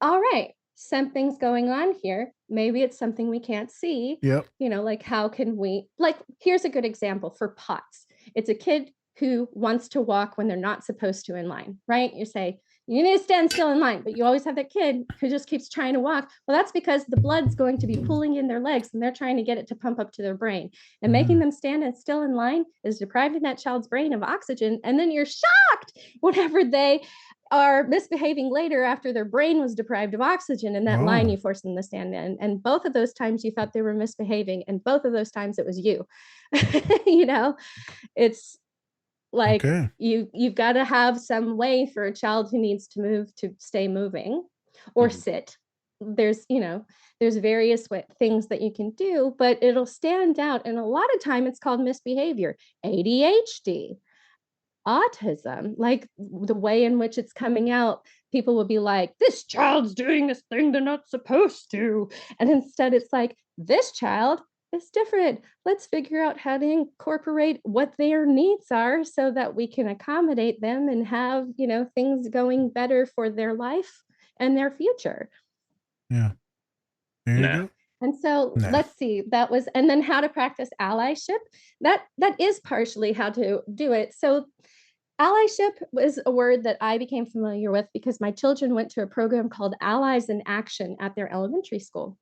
Speaker 3: all right, something's going on here. Maybe it's something we can't see.
Speaker 2: Yep.
Speaker 3: Like how can we, like, here's a good example for POTS. It's a kid who wants to walk when they're not supposed to in line, right? You say, you need to stand still in line, but you always have that kid who just keeps trying to walk. Well, that's because the blood's going to be pulling in their legs and they're trying to get it to pump up to their brain. And making them stand still in line is depriving that child's brain of oxygen. And then you're shocked whenever they are misbehaving later after their brain was deprived of oxygen in that line you forced them to stand in. And both of those times you thought they were misbehaving, and both of those times it was you. It's like you've got to have some way for a child who needs to move to stay moving or sit. There's various things that you can do, but it'll stand out. And a lot of time it's called misbehavior, ADHD, autism, like the way in which it's coming out. People will be like, this child's doing this thing they're not supposed to. And instead it's like, this child is different. Let's figure out how to incorporate what their needs are so that we can accommodate them and have, things going better for their life and their future.
Speaker 2: Yeah. There you go.
Speaker 3: And so let's see, and then how to practice allyship. That is partially how to do it. So allyship was a word that I became familiar with because my children went to a program called Allies in Action at their elementary school.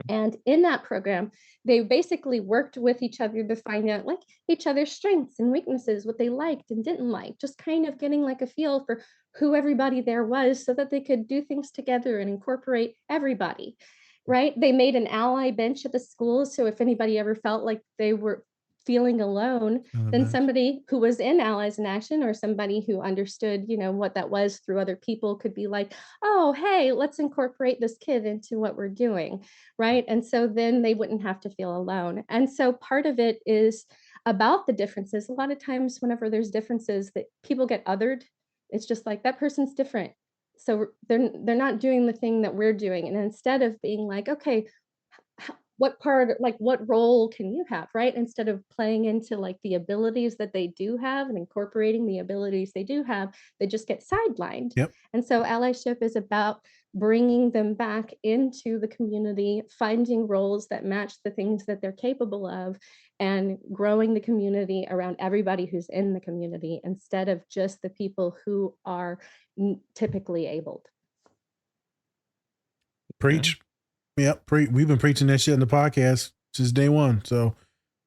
Speaker 3: And in that program, they basically worked with each other to find out like each other's strengths and weaknesses, what they liked and didn't like, just kind of getting like a feel for who everybody there was so that they could do things together and incorporate everybody, right? They made an ally bench at the school. So if anybody ever felt like they were feeling alone, then somebody who was in Allies in Action or somebody who understood, what that was through other people could be like, oh, hey, let's incorporate this kid into what we're doing, right? And so then they wouldn't have to feel alone. And so part of it is about the differences. A lot of times whenever there's differences that people get othered, it's just like that person's different. So they're not doing the thing that we're doing. And instead of being like, okay, what role can you have, right? Instead of playing into like the abilities that they do have and incorporating the abilities they do have, they just get sidelined.
Speaker 2: Yep.
Speaker 3: And so allyship is about bringing them back into the community, finding roles that match the things that they're capable of, and growing the community around everybody who's in the community instead of just the people who are typically abled.
Speaker 2: Preach. Yep, we've been preaching that shit in the podcast since day one. So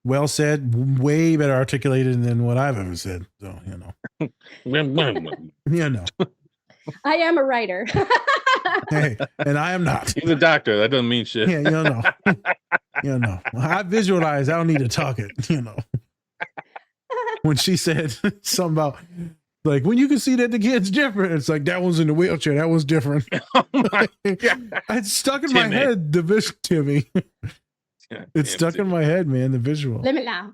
Speaker 2: well said, way better articulated than what I've ever said. So,
Speaker 3: I am a writer.
Speaker 2: Hey, and I am not.
Speaker 10: He's a doctor. That doesn't mean shit.
Speaker 2: Yeah, I visualize. I don't need to talk it, When she said something about, like, when you can see that the kid's different, it's like, that one's in the wheelchair. That one's different.
Speaker 10: Oh my God.
Speaker 2: It's stuck in my head, the visual, Timmy. It's stuck in my head, man, the visual.
Speaker 3: Let me now.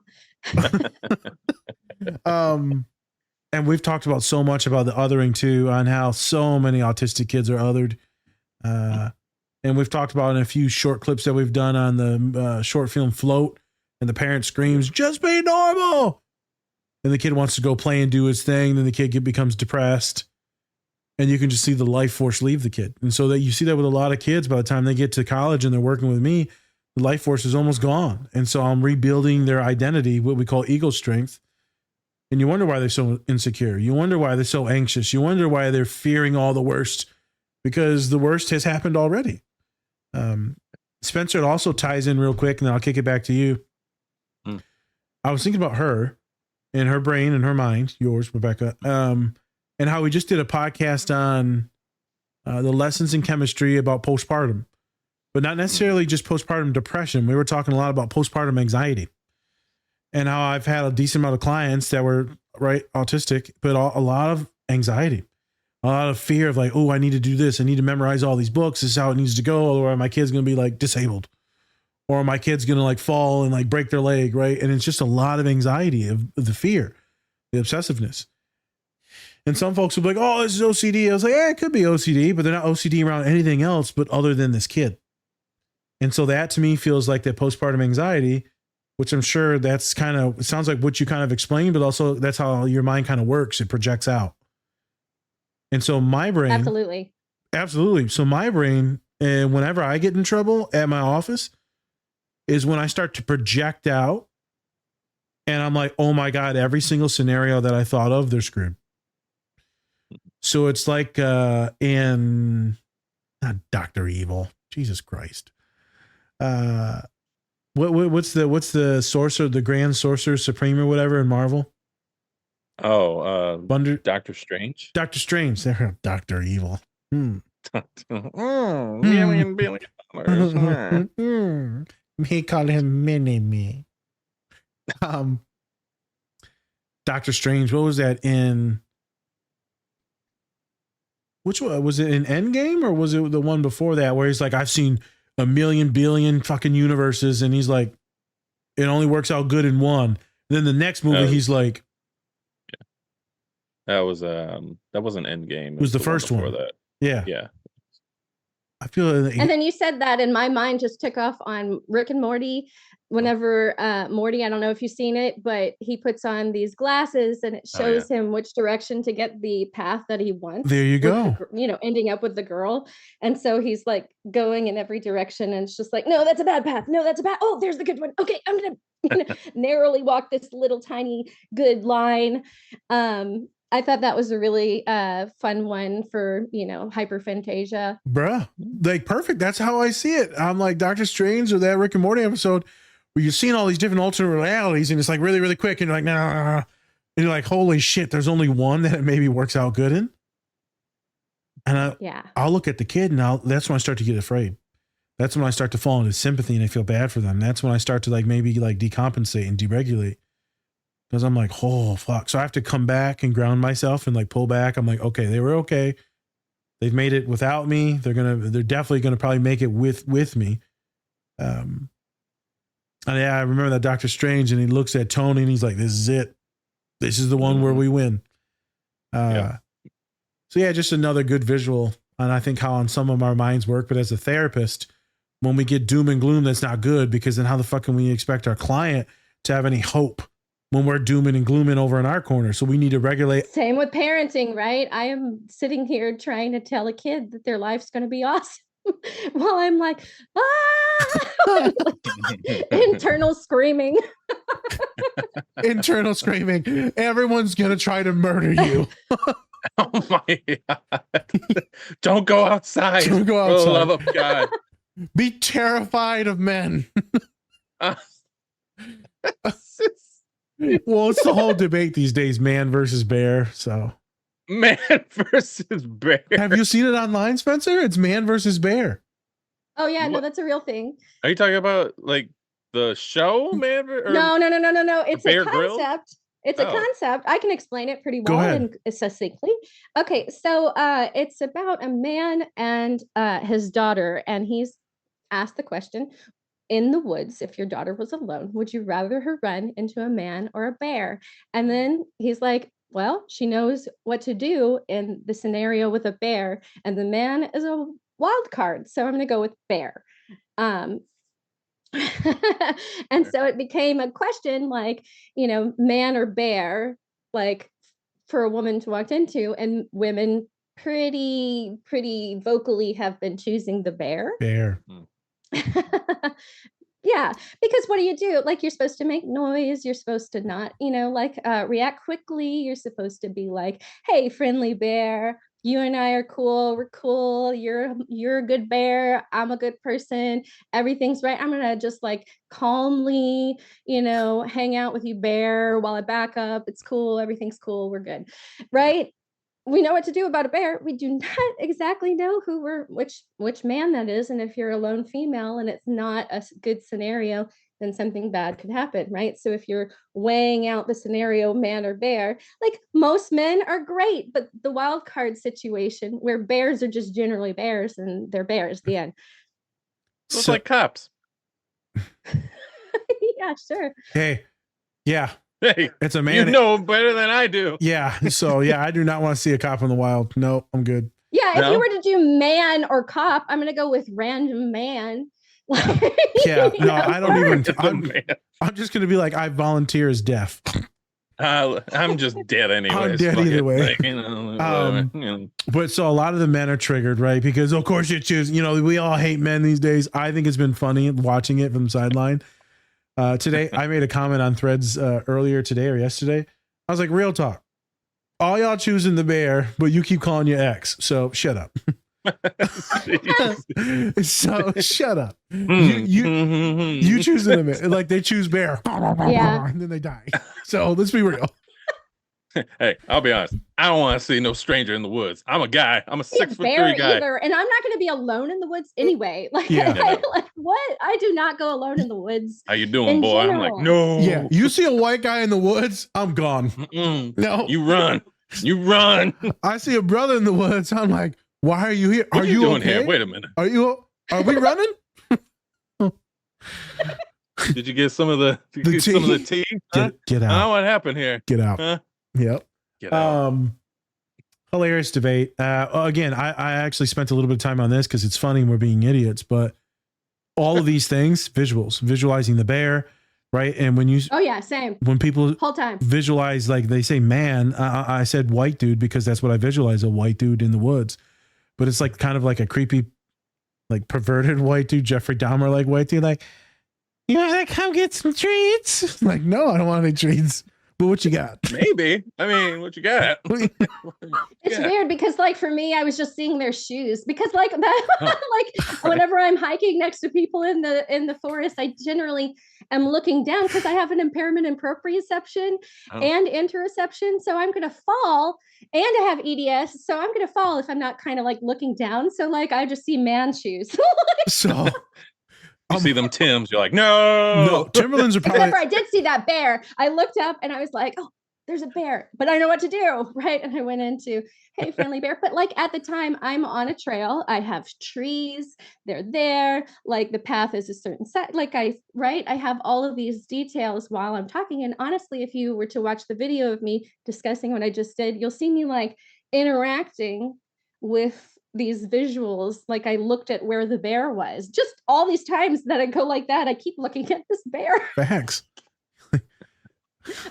Speaker 2: And we've talked about so much about the othering, too, on how so many autistic kids are othered. And we've talked about in a few short clips that we've done on the short film Float, and the parent screams, just be normal. And the kid wants to go play and do his thing. Then the kid becomes depressed. And you can just see the life force leave the kid. And so that you see that with a lot of kids by the time they get to college and they're working with me, the life force is almost gone. And so I'm rebuilding their identity, what we call ego strength. And you wonder why they're so insecure. You wonder why they're so anxious. You wonder why they're fearing all the worst, because the worst has happened already. Spencer, it also ties in real quick, and then I'll kick it back to you. I was thinking about her and her brain and her mind, yours, Rebecca, and how we just did a podcast on the lessons in chemistry about postpartum, but not necessarily just postpartum depression. We were talking a lot about postpartum anxiety and how I've had a decent amount of clients that were autistic, but a lot of anxiety, a lot of fear of like, oh, I need to do this. I need to memorize all these books. This is how it needs to go. Or my kid's going to be like disabled, or my kid's going to like fall and like break their leg. Right. And it's just a lot of anxiety of the fear, the obsessiveness. And some folks will be like, oh, this is OCD. I was like, it could be OCD, but they're not OCD around anything else, but other than this kid. And so that to me feels like that postpartum anxiety, which I'm sure that's kind of, it sounds like what you kind of explained, but also that's how your mind kind of works. It projects out. And so my brain
Speaker 3: Absolutely.
Speaker 2: Absolutely. So my brain, and whenever I get in trouble at my office, is when I start to project out, and I'm like, oh my God, every single scenario that I thought of, they're screwed. So it's like in not Dr. Evil, Jesus Christ. What's the sorcerer, the Grand Sorcerer Supreme or whatever in Marvel?
Speaker 10: Doctor Strange.
Speaker 2: Doctor Strange. They're Dr. Evil.
Speaker 10: Million billion dollars.
Speaker 2: Me call him Mini-Me. Doctor Strange, what was that in? Which one? Was it in Endgame or was it the one before that where he's like, I've seen a million billion fucking universes, and he's like, it only works out good in one. Then the next movie, he's like,
Speaker 10: that wasn't Endgame.
Speaker 2: It was the first one.
Speaker 10: That.
Speaker 2: Yeah. I feel
Speaker 3: and then you said that, and my mind just took off on Rick and Morty. Whenever Morty, I don't know if you've seen it, but he puts on these glasses and it shows him which direction to get the path that he wants.
Speaker 2: There you go.
Speaker 3: Ending up with the girl. And so he's like going in every direction, and it's just like, no, that's a bad path. No, that's a bad. Oh, there's the good one. Okay, I'm gonna narrowly walk this little tiny good line. I thought that was a really fun one for, hyperphantasia.
Speaker 2: Bruh, like perfect. That's how I see it. I'm like Doctor Strange or that Rick and Morty episode where you're seeing all these different alternate realities, and it's like really, really quick, and you're like, nah. And you're like, holy shit, there's only one that it maybe works out good in. And I'll look at the kid, and that's when I start to get afraid. That's when I start to fall into sympathy and I feel bad for them. That's when I start to maybe decompensate and deregulate. Because I'm like, oh, fuck. So I have to come back and ground myself and pull back. I'm like, okay, they were okay. They've made it without me. They're definitely gonna probably make it with me. And I remember that Doctor Strange, and he looks at Tony and he's like, this is it. This is the one where we win. So just another good visual. And I think how on some of our minds work, but as a therapist, when we get doom and gloom, that's not good, because then how the fuck can we expect our client to have any hope when we're dooming and glooming over in our corner? So we need to regulate.
Speaker 3: Same with parenting, right? I am sitting here trying to tell a kid that their life's going to be awesome while I'm like, internal screaming.
Speaker 2: Internal screaming. Everyone's going to try to murder you.
Speaker 10: Oh my God. Don't go outside.
Speaker 2: Don't go outside.
Speaker 10: For the love of God.
Speaker 2: Be terrified of men. Well, it's the whole debate these days, man versus bear. So
Speaker 10: man versus bear.
Speaker 2: Have you seen it online, Spencer? It's man versus bear.
Speaker 3: Oh yeah, no, that's a real thing.
Speaker 10: Are you talking about the show, man?
Speaker 3: No. It's a concept.
Speaker 10: Grill?
Speaker 3: It's a concept. I can explain it pretty well and succinctly. Okay, so it's about a man and his daughter, and he's asked the question: in the woods, if your daughter was alone, would you rather her run into a man or a bear? And then he's like, well, she knows what to do in the scenario with a bear, and the man is a wild card, so I'm going to go with bear. And so it became a question man or bear, for a woman to walk into, and women pretty vocally have been choosing the bear. Yeah, because what do? You're supposed to make noise, you're supposed to not react quickly, you're supposed to be like, hey, friendly bear, you and I are cool, we're cool, you're a good bear, I'm a good person, everything's right, I'm gonna just calmly hang out with you, bear, while I back up, it's cool, everything's cool, we're good, right? We know what to do about a bear. We do not exactly know which man that is. And if you're a lone female and it's not a good scenario, then something bad could happen, right? So if you're weighing out the scenario, man or bear, most men are great, but the wild card situation where bears are just generally bears and they're bears, the end.
Speaker 10: It's like cops.
Speaker 3: Yeah, sure.
Speaker 2: Hey, yeah.
Speaker 10: Hey,
Speaker 2: it's a man.
Speaker 10: You know better than I do.
Speaker 2: Yeah. So I do not want to see a cop in the wild. No, I'm good.
Speaker 3: Yeah. If you were to do man or cop, I'm going to go with random man.
Speaker 2: Yeah. No, I don't even. I'm just going to be like, I volunteer as deaf.
Speaker 10: I'm just dead anyway.
Speaker 2: I'm dead either way.
Speaker 10: Whatever.
Speaker 2: But so a lot of the men are triggered, right? Because of course you choose, we all hate men these days. I think it's been funny watching it from the sideline. Today, I made a comment on Threads earlier today or yesterday. I was like, real talk. All y'all choosing the bear, but you keep calling your ex. So shut up. So shut up. You choosing them like they choose bear, and then they die. So let's be real.
Speaker 10: Hey, I'll be honest. I don't want to see no stranger in the woods. I'm a guy. I'm a 6'3" guy.
Speaker 3: Either, and I'm not going to be alone in the woods anyway. Like, like what? I do not go alone in the woods.
Speaker 10: How you doing, boy? General. I'm like, no.
Speaker 2: Yeah, you see a white guy in the woods, I'm gone.
Speaker 10: No, you run. You run.
Speaker 2: I see a brother in the woods. I'm like, why are you here?
Speaker 10: What
Speaker 2: are you
Speaker 10: doing
Speaker 2: okay?
Speaker 10: Here? Wait a minute.
Speaker 2: Are we running?
Speaker 10: Did you get some of the tea? Huh?
Speaker 2: Get out.
Speaker 10: What happened here?
Speaker 2: Get out.
Speaker 10: Huh?
Speaker 2: Yep.
Speaker 10: Get out.
Speaker 2: Hilarious debate. Again, I actually spent a little bit of time on this because it's funny and we're being idiots, but all of these things, visualizing the bear, right? And when
Speaker 3: same.
Speaker 2: When people
Speaker 3: whole time
Speaker 2: visualize, like they say, man, I said white dude because that's what I visualize, a white dude in the woods. But it's like kind of like a creepy, like perverted white dude, Jeffrey Dahmer like white dude, like, you want to come get some treats? Like, no, I don't want any treats. But what you got?
Speaker 10: Maybe. I mean, what you got?
Speaker 3: It's weird because, like, for me, I was just seeing their shoes because, like, that, like, whenever I'm hiking next to people in the forest, I generally am looking down because I have an impairment in proprioception and interoception. So I'm gonna fall, and I have EDS, so I'm gonna fall if I'm not kind of like looking down. So like, I just see man shoes.
Speaker 2: So.
Speaker 10: You see them Timbs, you're like, no.
Speaker 2: Timberlands are probably.
Speaker 3: Whenever I did see that bear, I looked up and I was like, oh, there's a bear, but I know what to do, right? And I went into, hey, friendly bear. But like at the time, I'm on a trail. I have trees. They're there. Like the path is a certain set. Like I have all of these details while I'm talking. And honestly, if you were to watch the video of me discussing what I just did, you'll see me like interacting with these visuals. Like I looked at where the bear was. Just all these times that I go like that, I keep looking at this bear.
Speaker 2: Facts.
Speaker 3: But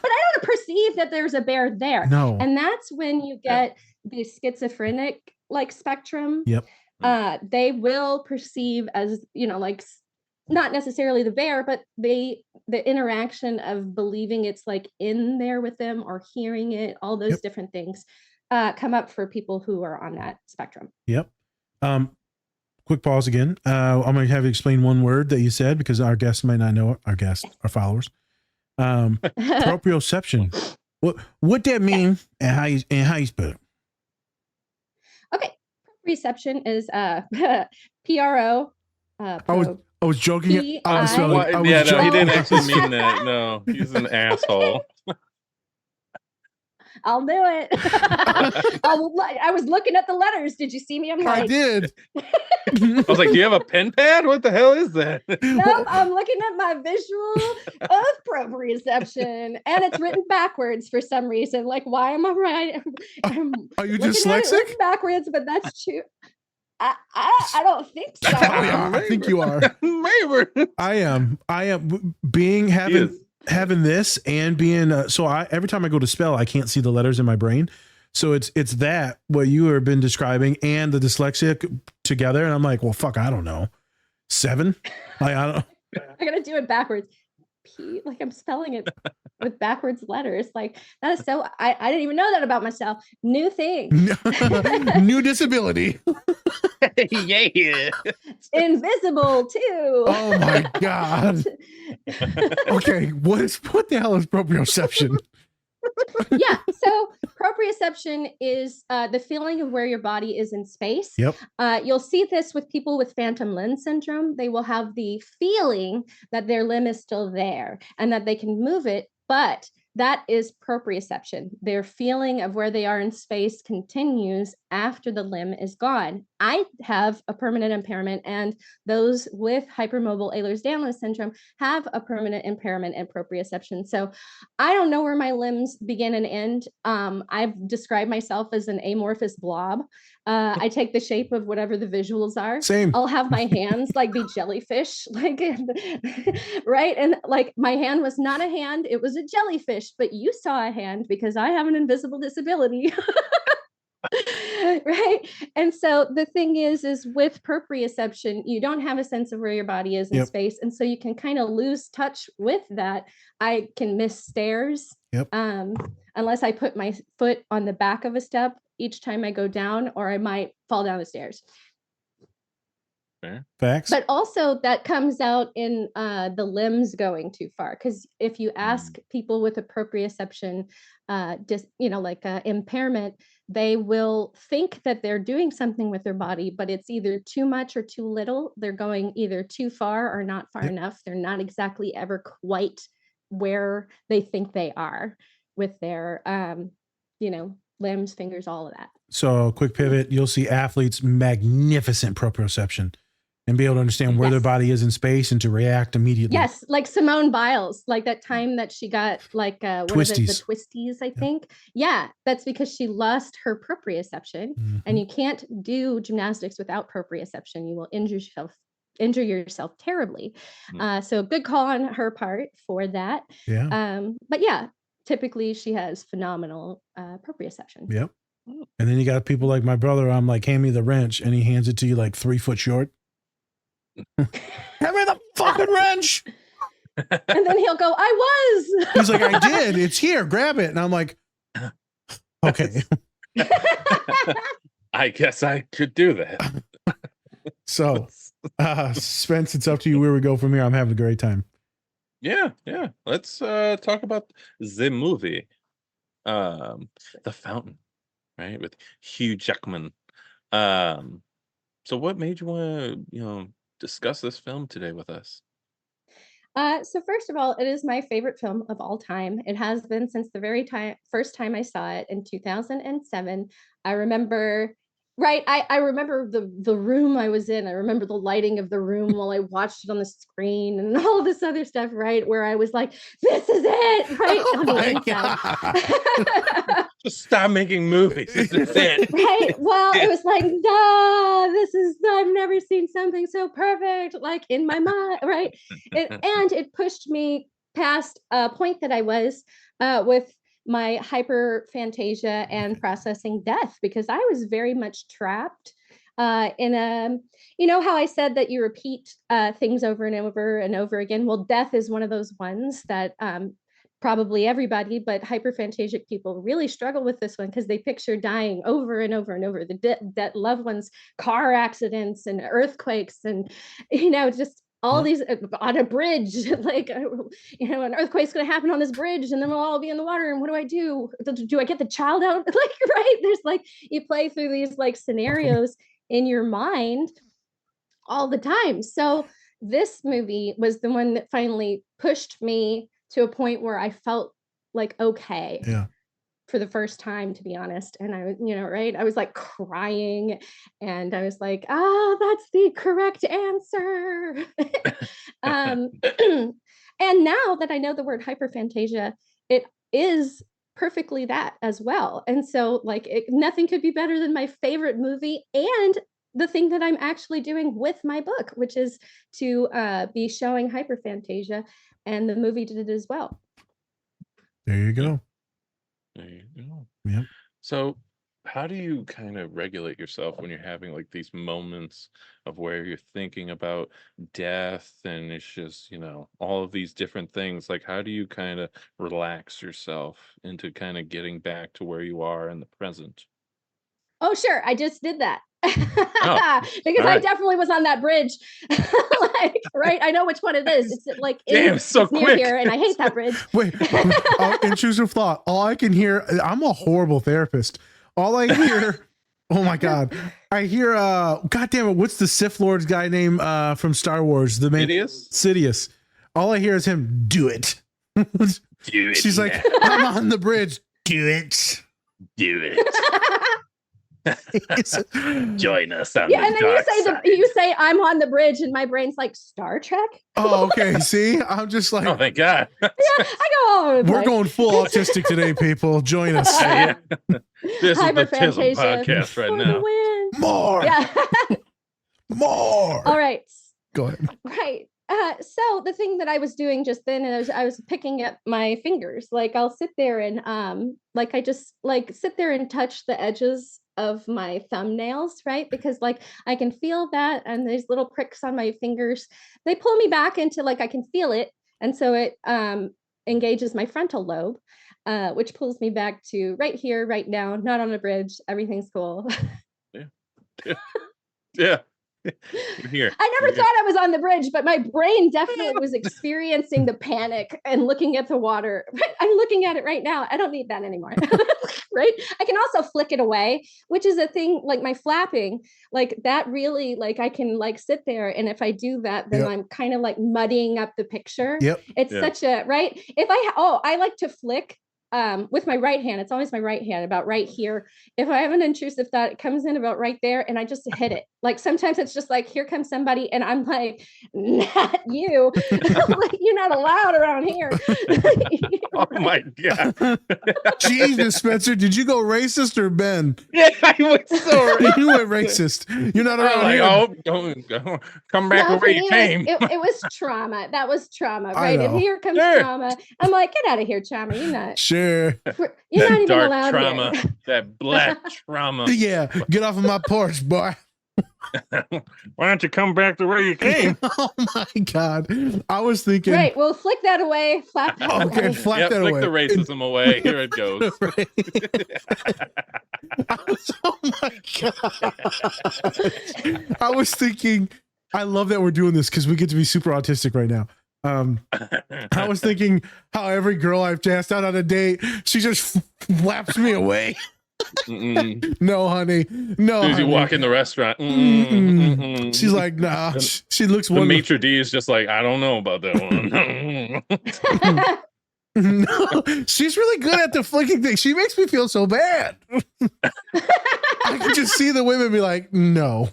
Speaker 3: I don't perceive that there's a bear there.
Speaker 2: No.
Speaker 3: And that's when you get the schizophrenic like spectrum.
Speaker 2: Yep.
Speaker 3: They will perceive as, like not necessarily the bear, but the interaction of believing it's like in there with them or hearing it, all those different things come up for people who are on that spectrum.
Speaker 2: Yep. Quick pause again. I'm going to have you explain one word that you said because our guests might not know it. Our guests, our followers. Proprioception. What that mean and how you spell it?
Speaker 3: Okay. Proprioception is PRO.
Speaker 2: I was joking. I was spelling.
Speaker 10: No, he didn't actually mean that. No, he's an asshole.
Speaker 3: I'll do it. I was looking at the letters. Did you see me?
Speaker 2: I did.
Speaker 10: I was like, do you have a pen pad? What the hell is that?
Speaker 3: Nope, I'm looking at my visual of proprioception, and it's written backwards for some reason. Like, why am I right?
Speaker 2: Are you dyslexic?
Speaker 3: Backwards, but that's true. I don't think so.
Speaker 2: I think you are.
Speaker 10: Maybe.
Speaker 2: I am. Having this and being every time I go to spell, I can't see the letters in my brain. So it's that what you have been describing and the dyslexic together. And I'm like, well, fuck, I don't know. 7. Like, I don't.
Speaker 3: I gotta do it backwards. Like I'm spelling it with backwards letters. Like that is so. I didn't even know that about myself. New thing.
Speaker 2: New disability.
Speaker 10: Yeah.
Speaker 3: Invisible too.
Speaker 2: Oh my god. Okay, what the hell is proprioception?
Speaker 3: Yeah, so proprioception is the feeling of where your body is in space.
Speaker 2: Yep.
Speaker 3: You'll see this with people with phantom limb syndrome. They will have the feeling that their limb is still there and that they can move it, but that is proprioception. Their feeling of where they are in space continues after the limb is gone. I have a permanent impairment, and those with hypermobile Ehlers-Danlos syndrome have a permanent impairment in proprioception. So I don't know where my limbs begin and end. I've described myself as an amorphous blob. I take the shape of whatever the visuals are.
Speaker 2: Same.
Speaker 3: I'll have my hands like be jellyfish, like right. And like my hand was not a hand, it was a jellyfish, but you saw a hand because I have an invisible disability. Right. And so the thing is with proprioception, you don't have a sense of where your body is in space. And so you can kind of lose touch with that. I can miss stairs unless I put my foot on the back of a step each time I go down, or I might fall down the stairs.
Speaker 10: Fair.
Speaker 2: Facts.
Speaker 3: But also that comes out in the limbs going too far. Because if you ask people with a proprioception, impairment, they will think that they're doing something with their body, but it's either too much or too little. They're going either too far or not far enough. They're not exactly ever quite where they think they are with their, limbs, fingers, all of that.
Speaker 2: So quick pivot, you'll see athletes, magnificent proprioception, and be able to understand where their body is in space and to react immediately.
Speaker 3: Yes, like Simone Biles, like that time that she got like
Speaker 2: twisties.
Speaker 3: The twisties, I think. Yeah, that's because she lost her proprioception, and you can't do gymnastics without proprioception. You will injure yourself terribly. So good call on her part for that. But yeah, typically she has phenomenal proprioception.
Speaker 2: Yep. And then you got people like my brother. I'm like, hand me the wrench, and he hands it to you like 3 foot short. Hand me the fucking wrench.
Speaker 3: And then he'll go, I was.
Speaker 2: He's like, I did. It's here. Grab it. And I'm like, okay.
Speaker 10: I guess I could do that.
Speaker 2: So, Spence, it's up to you where we go from here. I'm having a great time.
Speaker 10: Yeah. Let's talk about the movie, The Fountain, right, with Hugh Jackman. So what made you want to, discuss this film today with us?
Speaker 3: So first of all, it is my favorite film of all time. It has been since the first time I saw it in 2007. I remember. Right. I remember the room I was in. I remember the lighting of the room while I watched it on the screen and all this other stuff, right? Where I was like, this is it, right?
Speaker 2: Oh my God.
Speaker 10: Just stop making movies. This is it.
Speaker 3: Right. Well, it was like, I've never seen something so perfect, like in my mind, right? And it pushed me past a point that I was with my hyper-phantasia and processing death, because I was very much trapped in a, how I said that you repeat things over and over and over again. Well, death is one of those ones that probably everybody, but hyperphantasic people really struggle with this one, because they picture dying over and over and over. The loved ones, car accidents and earthquakes and, just all these on a bridge, like, an earthquake's going to happen on this bridge and then we'll all be in the water. And what do I do? Do I get the child out? Like, right. There's like, you play through these like scenarios in your mind all the time. So this movie was the one that finally pushed me to a point where I felt like, okay.
Speaker 2: Yeah.
Speaker 3: For the first time, to be honest. And I, right, I was like crying and I was like, that's the correct answer. And now that I know the word hyperphantasia, it is perfectly that as well. And so like nothing could be better than my favorite movie and the thing that I'm actually doing with my book, which is to be showing hyperphantasia, and the movie did it as well.
Speaker 2: There you go.
Speaker 10: There you go.
Speaker 2: Yep.
Speaker 10: So how do you kind of regulate yourself when you're having like these moments of where you're thinking about death and it's just, all of these different things? Like, how do you kind of relax yourself into kind of getting back to where you are in the present?
Speaker 3: Oh, sure. I just did that.
Speaker 10: Oh,
Speaker 3: because
Speaker 10: right.
Speaker 3: I definitely was on that bridge. Like, right. I know which one it is. It's like
Speaker 10: so
Speaker 3: it's near
Speaker 10: quick.
Speaker 3: here, and I hate that bridge.
Speaker 2: Wait, intrusive thought. All I can hear, I'm a horrible therapist. All I hear, oh my God, I hear, God damn it, what's the Sith Lord's guy name from Star Wars? The main Sidious. All I hear is him, do it.
Speaker 10: Do it.
Speaker 2: She's like, I'm on the bridge. Do it.
Speaker 10: Do it. Join us on
Speaker 3: and
Speaker 10: the
Speaker 3: then
Speaker 10: dark side.
Speaker 3: you say I'm on the bridge, and my brain's like, Star Trek.
Speaker 2: Oh, okay. See, I'm just like,
Speaker 10: oh, thank God.
Speaker 3: Yeah, I go.
Speaker 2: We're going full autistic today, people. Join us.
Speaker 10: This is the Tism
Speaker 3: Hyperphantasia
Speaker 10: podcast right
Speaker 3: for
Speaker 10: now.
Speaker 3: the win.
Speaker 2: More.
Speaker 3: Yeah.
Speaker 2: More.
Speaker 3: All right.
Speaker 2: Go ahead.
Speaker 3: Right. So the thing that I was doing just then, and I was picking up my fingers. Like I'll sit there and like I just like sit there and touch the edges of my thumbnails, right? Because like I can feel that, and these little pricks on my fingers, they pull me back into like I can feel it, and so it engages my frontal lobe, which pulls me back to right here, right now, not on a bridge. Everything's cool.
Speaker 10: Yeah. Here.
Speaker 3: I never thought I was on the bridge, but my brain definitely was experiencing the panic and looking at the water. I'm looking at it right now. I don't need that anymore. Right? I can also flick it away, which is a thing like my flapping, like that really, like I can like sit there. And if I do that, then I'm kind of like muddying up the picture. It's such a, right? If I like to flick with my right hand. It's always my right hand, about right here. If I have an intrusive thought, it comes in about right there, and I just hit it. Like sometimes it's just like, here comes somebody, and I'm like, not you. Like, you're not allowed around here.
Speaker 10: Oh my God.
Speaker 2: Jesus, Spencer, did you go racist or Ben?
Speaker 10: Yeah, I went so
Speaker 2: You went racist. You're not around here.
Speaker 10: Oh, don't come back where you came.
Speaker 3: It was trauma. That was trauma, right? If here comes trauma, I'm like, get out of here, trauma. You're not.
Speaker 2: Sure.
Speaker 3: You're not
Speaker 10: that
Speaker 3: even
Speaker 10: dark
Speaker 3: allowed
Speaker 10: trauma,
Speaker 3: here.
Speaker 10: that black trauma.
Speaker 2: Yeah, get off of my porch, boy.
Speaker 10: Why don't you come back to where you came?
Speaker 2: Oh my God. I was thinking.
Speaker 3: Right. Well, flick that away. Flap that
Speaker 2: Okay,
Speaker 3: away.
Speaker 2: flap that
Speaker 10: flick
Speaker 2: away.
Speaker 10: the racism away. Here it goes.
Speaker 2: Oh my God. I was thinking, I love that we're doing this because we get to be super autistic right now. I was thinking how every girl I've asked out on a date, she just flaps me away. No, honey. No.
Speaker 10: As soon as you
Speaker 2: honey.
Speaker 10: walk in the restaurant,
Speaker 2: She's like, nah. She looks
Speaker 10: the
Speaker 2: wonderful.
Speaker 10: maitre d' is just like, I don't know about that one.
Speaker 2: No, she's really good at the flicking thing. She makes me feel so bad. I can just see the women be like, no.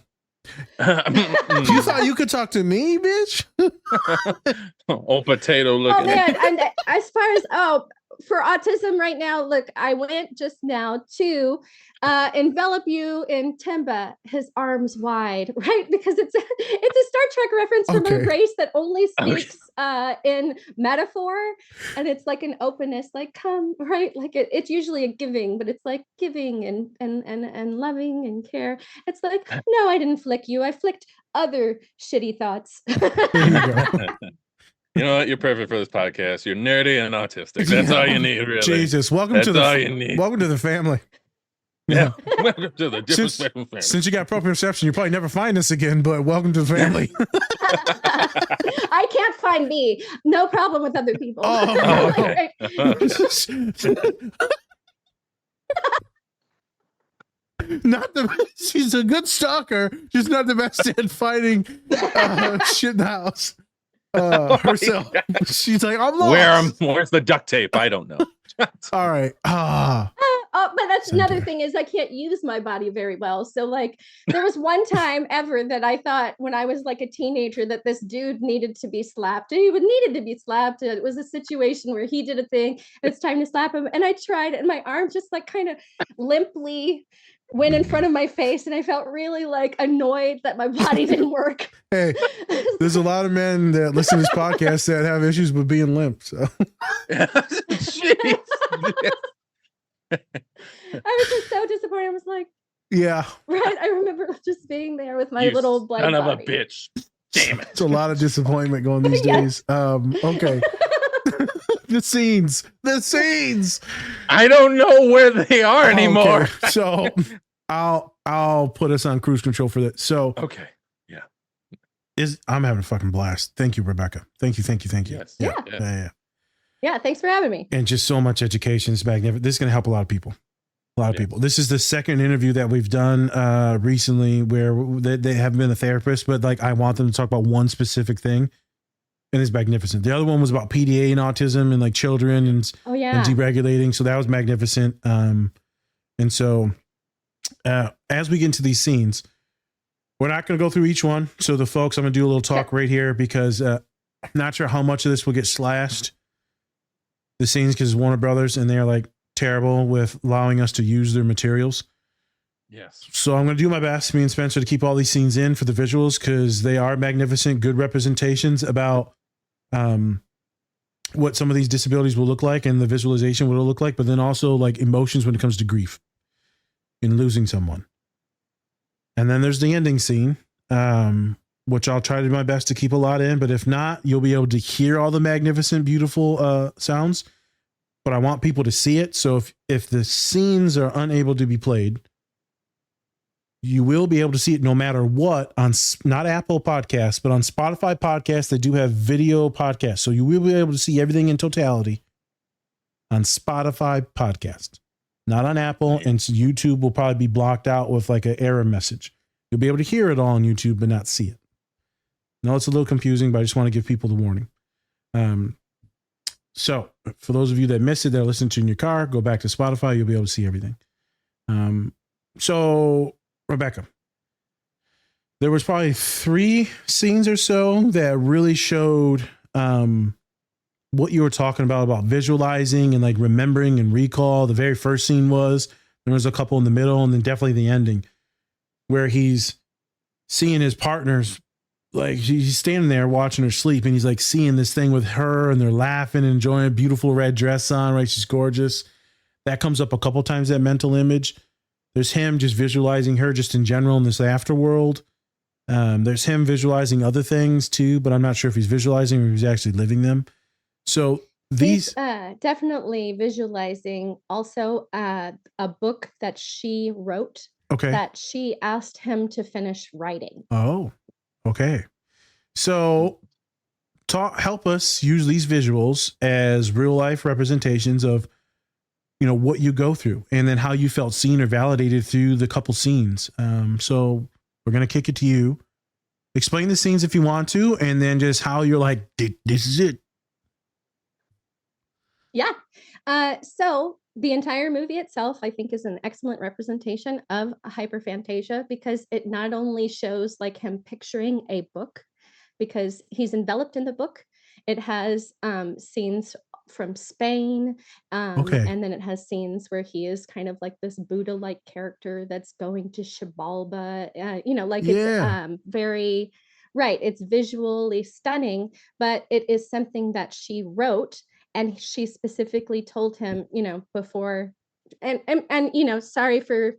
Speaker 2: You thought you could talk to me, bitch?
Speaker 10: Old potato looking.
Speaker 3: Oh man, and as far as for autism right now, look, I went just now to envelop you in Timba, his arms wide, right? Because it's a Star Trek reference from a race that only speaks in metaphor, and it's like an openness, like come, right? Like it's usually a giving, but it's like giving and loving and care. It's like, no, I didn't flick you. I flicked other shitty thoughts.
Speaker 10: You know what? You're perfect for this podcast. You're nerdy and autistic. That's all you need, really.
Speaker 2: Jesus, welcome to the family.
Speaker 10: Yeah. Welcome to the different spectrum family.
Speaker 2: Since you got proprioception, you probably never find us again, but welcome to the family.
Speaker 3: I can't find me. No problem with other people.
Speaker 2: Oh, okay. She's a good stalker. She's not the best at finding shit in the house. Herself. She's like, I'm lost.
Speaker 10: Where's the duct tape? I don't know.
Speaker 2: All right.
Speaker 3: But that's another thing, is I can't use my body very well. So like there was one time ever that I thought when I was like a teenager that this dude needed to be slapped. He needed to be slapped. It was a situation where he did a thing. It's time to slap him. And I tried, and my arm just like kind of limply went in front of my face, and I felt really like annoyed that my body didn't work.
Speaker 2: Hey, there's a lot of men that listen to this podcast that have issues with being limp. So.
Speaker 10: Jeez.
Speaker 3: I was just so disappointed. I was like,
Speaker 2: yeah.
Speaker 3: Right. I remember just being there with my little blood
Speaker 10: son
Speaker 3: body.
Speaker 10: of a bitch. Damn it.
Speaker 2: It's a lot of disappointment going these days. Okay. The scenes.
Speaker 10: I don't know where they are anymore.
Speaker 2: Okay. So I'll put us on cruise control for that. So
Speaker 10: okay. Yeah.
Speaker 2: I'm having a fucking blast. Thank you, Rebecca. Thank you.
Speaker 10: Yes.
Speaker 2: Yeah.
Speaker 3: Yeah, thanks for having me.
Speaker 2: And just so much education. It's magnificent. This is going to help a lot of people. People. This is the second interview that we've done recently where they haven't been a therapist, but like I want them to talk about one specific thing, and it's magnificent. The other one was about PDA and autism and like children and deregulating. So that was magnificent. And so as we get into these scenes, we're not going to go through each one. So the folks, I'm going to do a little talk right here because I'm not sure how much of this will get slashed. The scenes, because Warner Brothers, and they're like terrible with allowing us to use their materials.
Speaker 10: Yes.
Speaker 2: So I'm going to do my best, me and Spencer, to keep all these scenes in for the visuals because they are magnificent, good representations about what some of these disabilities will look like and the visualization what it'll look like, but then also like emotions when it comes to grief in losing someone. And then there's the ending scene, which I'll try to do my best to keep a lot in, but if not, you'll be able to hear all the magnificent, beautiful sounds, but I want people to see it. So if the scenes are unable to be played, you will be able to see it no matter what on not Apple Podcasts, but on Spotify Podcasts. They do have video podcasts. So you will be able to see everything in totality on Spotify Podcast, not on Apple. And so YouTube will probably be blocked out with like an error message. You'll be able to hear it all on YouTube, but not see it. No, it's a little confusing, but I just want to give people the warning. So for those of you that missed it, that are listening to in your car, go back to Spotify. You'll be able to see everything. So Rebecca, there was probably 3 scenes or so that really showed what you were talking about visualizing and like remembering and recall. The very first scene there was a couple in the middle, and then definitely the ending where he's seeing his partners, like he's standing there watching her sleep, and he's like seeing this thing with her, and they're laughing and enjoying a beautiful red dress on, right? She's gorgeous. That comes up a couple times, that mental image. There's him just visualizing her just in general in this afterworld. There's him visualizing other things too, but I'm not sure if he's visualizing or if he's actually living them. So these
Speaker 3: definitely visualizing also a book that she wrote that she asked him to finish writing.
Speaker 2: Oh, okay. So help us use these visuals as real life representations of what you go through and then how you felt seen or validated through the couple scenes. So we're going to kick it to you. Explain the scenes if you want to, and then just how you're like, this is it.
Speaker 3: Yeah. So the entire movie itself, I think, is an excellent representation of hyperphantasia because it not only shows like him picturing a book because he's enveloped in the book. It has scenes from Spain. And then it has scenes where he is kind of like this Buddha-like character that's going to Xibalba, it's very, right. It's visually stunning, but it is something that she wrote and she specifically told him, before and sorry for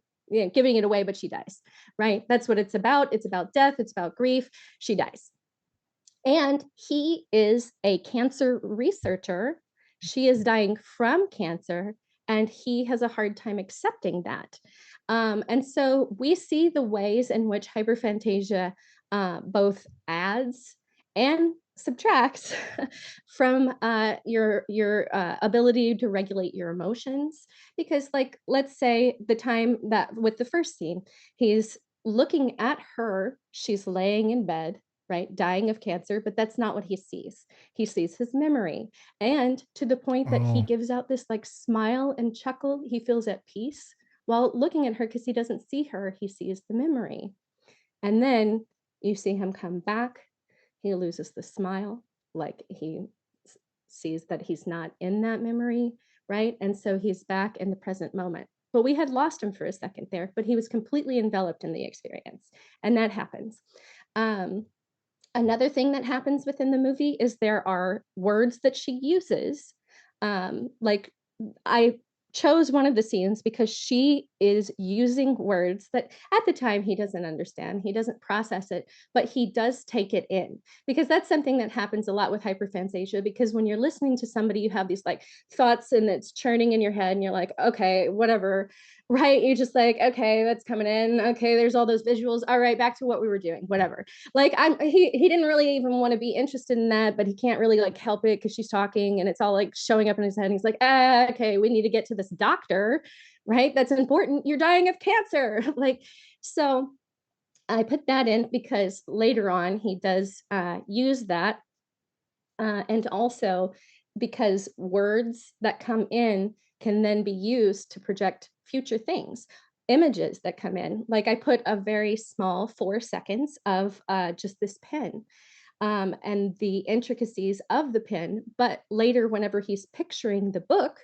Speaker 3: giving it away, but she dies, right? That's what it's about. It's about death. It's about grief. She dies. And he is a cancer researcher. She is dying from cancer, and he has a hard time accepting that. And so we see the ways in which hyperphantasia both adds and subtracts from your ability to regulate your emotions. Because, like, let's say the time that with the first scene, he's looking at her, she's laying in bed, right, dying of cancer, but that's not what he sees. He sees his memory. And to the point that he gives out this like smile and chuckle, he feels at peace while looking at her because he doesn't see her, he sees the memory. And then you see him come back, he loses the smile, like he sees that he's not in that memory, right? And so he's back in the present moment. But we had lost him for a second there, but he was completely enveloped in the experience. And that happens. Another thing that happens within the movie is there are words that she uses. Like I chose one of the scenes because she is using words that at the time he doesn't understand, he doesn't process it, but he does take it in, because that's something that happens a lot with hyperphantasia, because when you're listening to somebody, you have these like thoughts and it's churning in your head and you're like, okay, whatever, right? You're just like, okay, that's coming in. Okay, there's all those visuals. All right, back to what we were doing, whatever. Like he didn't really even want to be interested in that, but he can't really like help it because she's talking and it's all like showing up in his head. And he's like, okay, we need to get to this doctor, right? That's important. You're dying of cancer. Like, so I put that in because later on he does use that. And also because words that come in can then be used to project future things, images that come in. Like I put a very small 4 seconds of just this pen and the intricacies of the pen. But later, whenever he's picturing the book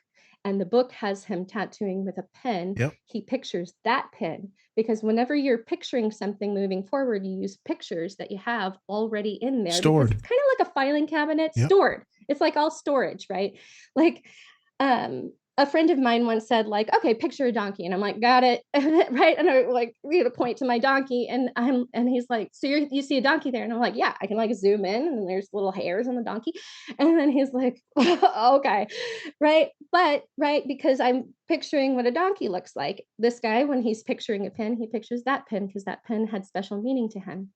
Speaker 3: and the book has him tattooing with a pen, he pictures that pen. because whenever you're picturing something moving forward, you use pictures that you have already in there.
Speaker 2: Stored.
Speaker 3: Because it's kind of like a filing cabinet.
Speaker 2: Yep.
Speaker 3: Stored. It's like all storage, right? Like, a friend of mine once said, like, okay, picture a donkey. And I'm like, got it. Right. And I like, point to my donkey. And he's like, so you see a donkey there? And I'm like, yeah, I can like zoom in and there's little hairs on the donkey. And then he's like, okay. Right. But because I'm picturing what a donkey looks like. This guy, when he's picturing a pen, he pictures that pen because that pen had special meaning to him.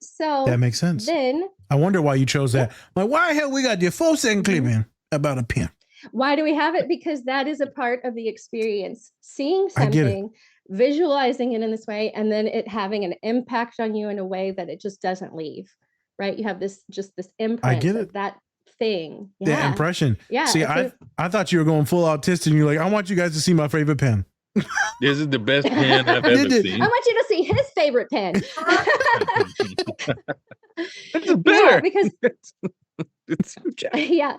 Speaker 3: So
Speaker 2: that makes sense.
Speaker 3: Then
Speaker 2: I wonder why you chose that. Like, why the hell we got the 4-second clip in about a pen?
Speaker 3: Why do we have it? Because that is a part of the experience. Seeing
Speaker 2: I get it.
Speaker 3: something, visualizing it in this way, and then it having an impact on you in a way that it just doesn't leave, right? You have this imprint
Speaker 2: I get
Speaker 3: of
Speaker 2: it.
Speaker 3: that thing.
Speaker 2: The impression.
Speaker 3: Yeah.
Speaker 2: See, I thought you were going full autistic and you're like, I want you guys to see my favorite pen.
Speaker 10: This is the best pen I've ever seen.
Speaker 3: I want you to see his favorite pen.
Speaker 10: That's better.
Speaker 3: Yeah, because
Speaker 10: it's Hugh Jackman.
Speaker 3: yeah.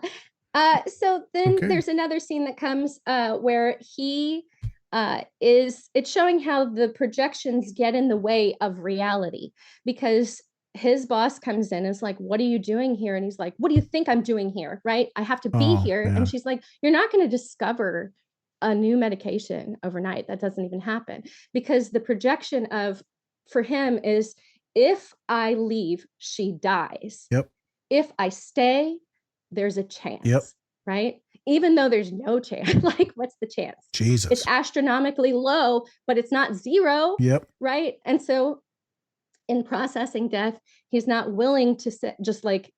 Speaker 3: So then there's another scene that comes where he it's showing how the projections get in the way of reality, because his boss comes in and is like, what are you doing here? And he's like, what do you think I'm doing here? Right? I have to be here.
Speaker 2: Yeah.
Speaker 3: And she's like, you're not going to discover a new medication overnight. That doesn't even happen, because the projection for him is, if I leave, she dies.
Speaker 2: Yep.
Speaker 3: If I stay, there's a chance.
Speaker 2: Yep.
Speaker 3: Right? Even though there's no chance, like, what's the chance?
Speaker 2: Jesus.
Speaker 3: It's astronomically low, but it's not zero.
Speaker 2: Yep.
Speaker 3: Right? And so in processing death, he's not willing to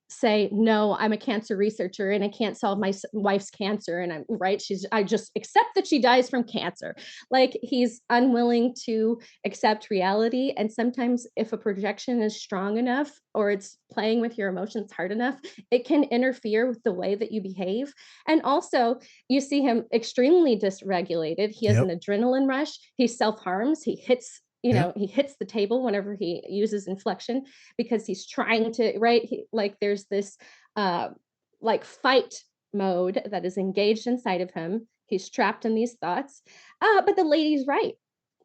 Speaker 3: say, no, I'm a cancer researcher and I can't solve my wife's cancer. And I just accept that she dies from cancer. Like, he's unwilling to accept reality. And sometimes if a projection is strong enough, or it's playing with your emotions hard enough, it can interfere with the way that you behave. And also, you see him extremely dysregulated. He has an adrenaline rush. He self-harms. He hits he hits the table whenever he uses inflection, because he's trying to, right? There's this fight mode that is engaged inside of him. He's trapped in these thoughts. But the lady's right.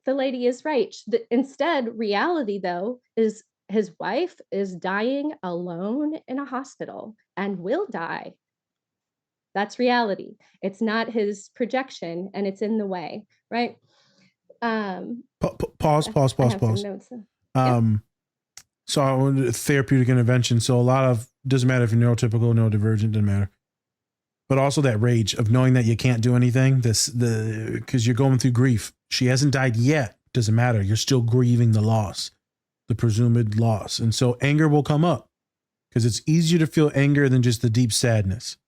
Speaker 3: The lady is right. Instead, reality, though, is his wife is dying alone in a hospital and will die. That's reality. It's not his projection, and it's in the way, right?
Speaker 2: Pause. So I wanted therapeutic intervention. So a lot of, doesn't matter if you're neurotypical, neurodivergent, doesn't matter. But also that rage of knowing that you can't do anything, because you're going through grief. She hasn't died yet. Doesn't matter. You're still grieving the loss, the presumed loss. And so anger will come up, because it's easier to feel anger than just the deep sadness.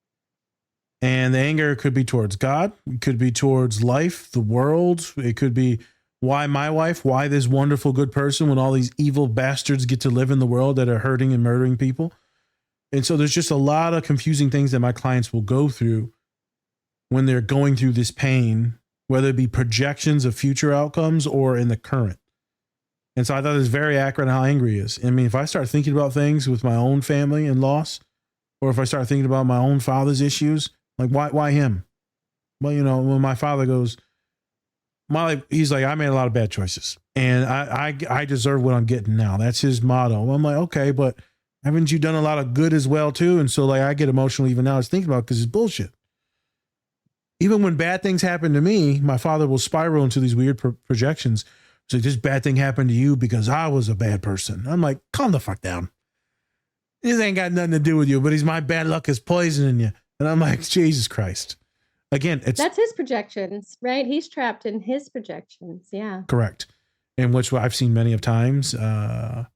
Speaker 2: And the anger could be towards God. It could be towards life, the world. It could be, why my wife? Why this wonderful, good person when all these evil bastards get to live in the world that are hurting and murdering people? And so there's just a lot of confusing things that my clients will go through when they're going through this pain, whether it be projections of future outcomes or in the current. And so I thought it was very accurate on how angry he is. I mean, if I start thinking about things with my own family and loss, or if I start thinking about my own father's issues, like, why him? Well, when my father goes, he's like, I made a lot of bad choices and I deserve what I'm getting now. That's his motto. I'm like, okay, but haven't you done a lot of good as well too? And so I get emotional even now. I was thinking about it, because it's bullshit. Even when bad things happen to me, my father will spiral into these weird projections. It's like, this bad thing happened to you because I was a bad person. I'm like, calm the fuck down. This ain't got nothing to do with you, but my bad luck is poisoning you. And I'm like, Jesus Christ. Again, that's
Speaker 3: his projections, right? He's trapped in his projections. Yeah.
Speaker 2: Correct. And which I've seen many of times. And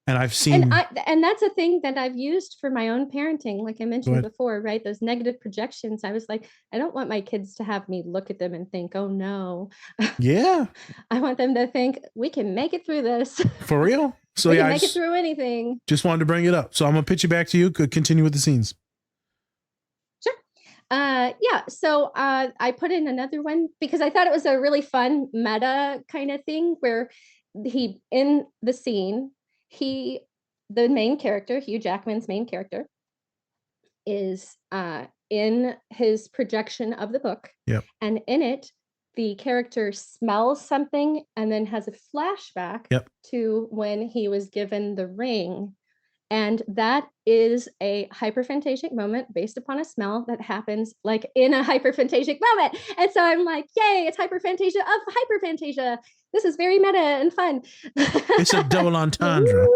Speaker 2: I've seen,
Speaker 3: and that's a thing that I've used for my own parenting. Like I mentioned before, right? Those negative projections. I was like, I don't want my kids to have me look at them and think, oh no.
Speaker 2: Yeah.
Speaker 3: I want them to think, we can make it through this.
Speaker 2: For real? So
Speaker 3: we can make it through anything.
Speaker 2: Just wanted to bring it up. So I'm going to pitch it back to you. Could continue with the scenes.
Speaker 3: Sure. So I put in another one because I thought it was a really fun meta kind of thing where in the scene, the main character, Hugh Jackman's main character, is in his projection of the book.
Speaker 2: Yep.
Speaker 3: And in it, the character smells something and then has a flashback to when he was given the ring. And that is a hyperphantasic moment based upon a smell that happens like in a hyperphantasic moment. And so I'm like, yay, it's hyperphantasia of hyperphantasia. This is very meta and fun.
Speaker 2: It's a double entendre.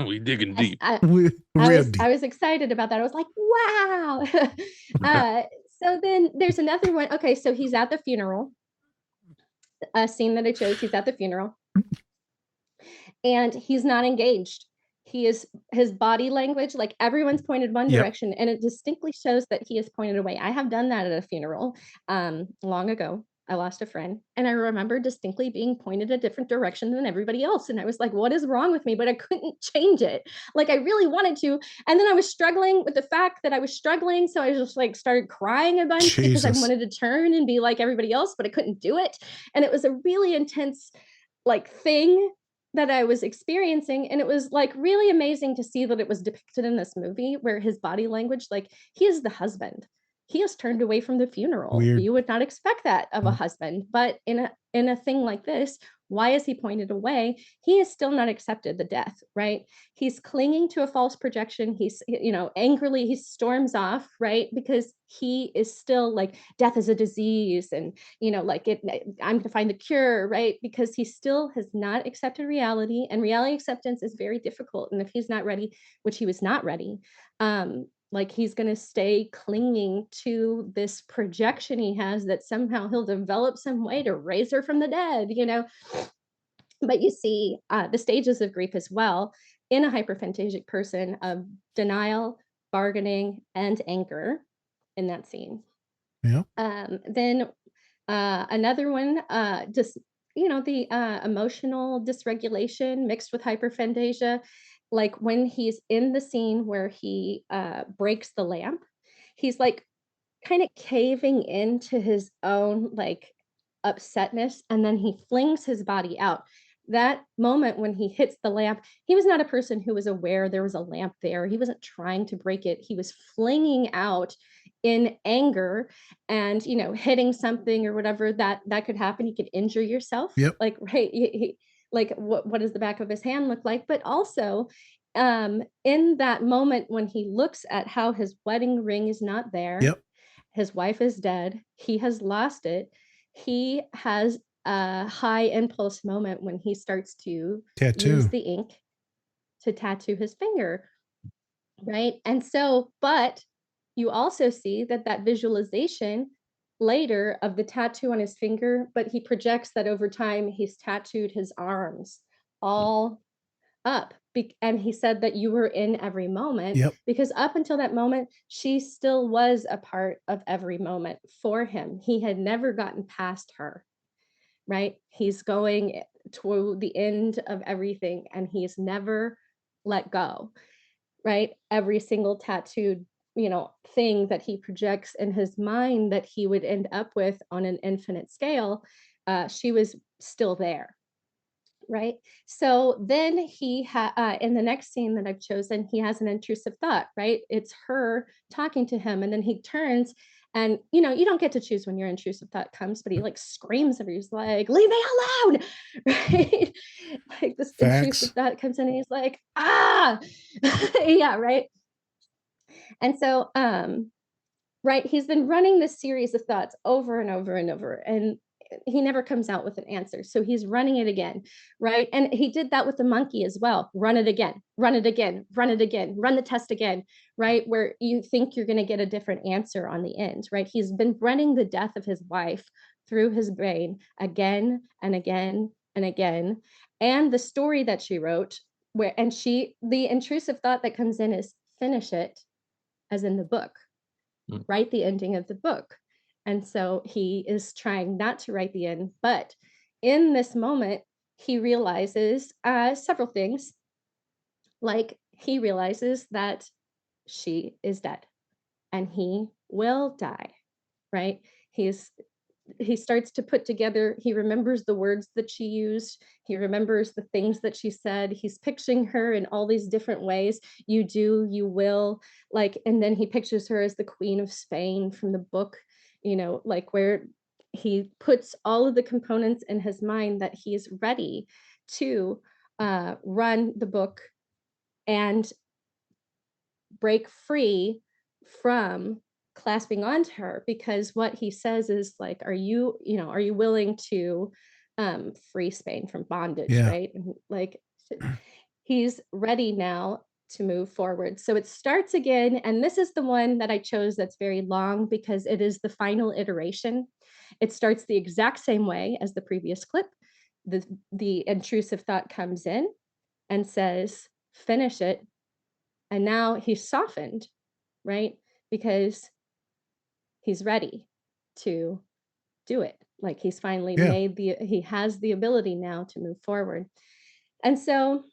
Speaker 10: We digging deep.
Speaker 3: I
Speaker 2: deep.
Speaker 3: was excited about that. I was like, wow. So then there's another one. Okay, so he's at the funeral. A scene that I chose, he's at the funeral. And he's not engaged. His body language, like everyone's pointed one direction, and it distinctly shows that he is pointed away. I have done that at a funeral long ago. I lost a friend, and I remember distinctly being pointed a different direction than everybody else. And I was like, what is wrong with me? But I couldn't change it. Like I really wanted to. And then I was struggling with the fact that I was struggling. So I just like started crying a bunch because I wanted to turn and be like everybody else, but I couldn't do it. And it was a really intense like thing that I was experiencing. And it was like really amazing to see that it was depicted in this movie where his body language, like he is the husband. He has turned away from the funeral.
Speaker 2: Weird.
Speaker 3: You would not expect that of a husband, but in a thing like this, why is he pointed away? He has still not accepted the death, right? He's clinging to a false projection. He's, angrily, he storms off, right? Because he is still like, death is a disease and, I'm going to find the cure, right? Because he still has not accepted reality, and reality acceptance is very difficult. And if he's not ready, which he was not ready, like he's going to stay clinging to this projection he has that somehow he'll develop some way to raise her from the dead, But you see the stages of grief as well in a hyperphantasic person of denial, bargaining, and anger in that scene.
Speaker 2: Yeah.
Speaker 3: Then another one, just, the emotional dysregulation mixed with hyperphantasia. Like when he's in the scene where he breaks the lamp, he's like kind of caving into his own like upsetness, and then he flings his body out. That moment when he hits the lamp, he was not a person who was aware there was a lamp there. He wasn't trying to break it. He was flinging out in anger and, hitting something or whatever that could happen. You could injure yourself. Like, right. Like what does the back of his hand look like? But also in that moment when he looks at how his wedding ring is not there, his wife is dead, he has lost it, he has a high impulse moment when he starts to use the ink to tattoo his finger, right? And so, but you also see that visualization later of the tattoo on his finger, but he projects that over time he's tattooed his arms all up. And he said that you were in every moment, because up until that moment, she still was a part of every moment for him. He had never gotten past her, right? He's going to the end of everything and he's never let go, right? Every single tattooed thing that he projects in his mind that he would end up with on an infinite scale, she was still there, right? So then he in the next scene that I've chosen, he has an intrusive thought, right? It's her talking to him, and then he turns, and you don't get to choose when your intrusive thought comes, but he like screams at her. He's like, leave me alone, right? Like this intrusive thought comes in and he's like, yeah, right. And so right, he's been running this series of thoughts over and over and over, and he never comes out with an answer. So he's running it again, right? And he did that with the monkey as well. Run it again, run it again, run it again, run the test again, right? Where you think you're going to get a different answer on the end, right? He's been running the death of his wife through his brain again and again and again. And the story that she wrote, the intrusive thought that comes in is finish it, as in the book, write the ending of the book. And so he is trying not to write the end, but in this moment, he realizes several things. Like he realizes that she is dead and he will die, right? He starts to put together, he remembers the words that she used. He remembers the things that she said. He's picturing her in all these different ways. You do, you will, like, and then he pictures her as the Queen of Spain from the book, like where he puts all of the components in his mind that he's ready to run the book and break free from clasping onto her, because what he says is like, are you willing to free Spain from bondage, right? And like, he's ready now to move forward. So it starts again, and this is the one that I chose that's very long because it is the final iteration. It starts the exact same way as the previous clip. The intrusive thought comes in and says, finish it. And now he's softened, right? Because he's ready to do it. Like he's finally he has the ability now to move forward. And so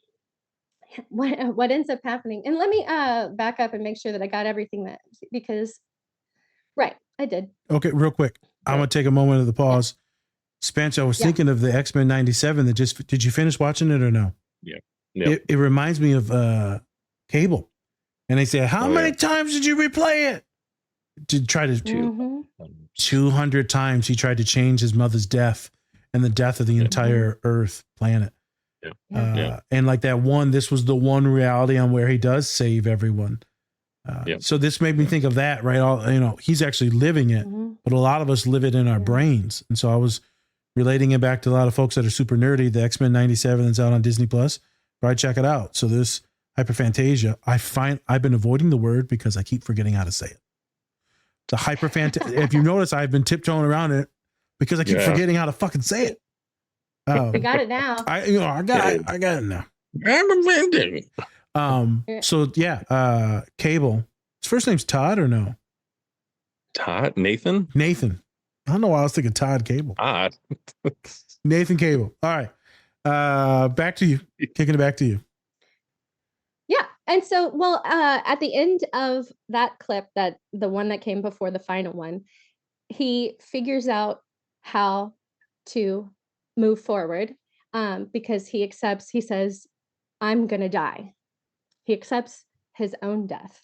Speaker 3: what ends up happening, and let me back up and make sure that I got everything because I did.
Speaker 2: Okay, real quick. I'm going to take a moment of the pause. Spence, I was thinking of the X-Men 97 that did you finish watching it or no?
Speaker 10: Yeah.
Speaker 2: It reminds me of Cable. And they say, how many times did you replay it? To try to 200 times he tried to change his mother's death and the death of the entire Earth planet. And like that one, this was the one reality on where he does save everyone. So this made me think of that, right? He's actually living it, but a lot of us live it in our brains. And so I was relating it back to a lot of folks that are super nerdy. The X-Men 97 that's out on Disney Plus. Probably check it out. So this Hyper-Phantasia, I've been avoiding the word because I keep forgetting how to say it. The Hyper-Phantasia. If you notice, I've been tiptoeing around it because I keep forgetting how to fucking say it.
Speaker 3: We got it now.
Speaker 2: I got it now.
Speaker 10: I'm amending.
Speaker 2: So Cable. His first name's Todd or no?
Speaker 10: Todd? Nathan.
Speaker 2: I don't know why I was thinking Todd Cable.
Speaker 10: Todd.
Speaker 2: Nathan Cable. All right. Back to you. Kicking it back to you.
Speaker 3: Yeah. And so, at the end of that clip, that the one that came before the final one, he figures out how to move forward because he says, I'm going to die. He accepts his own death,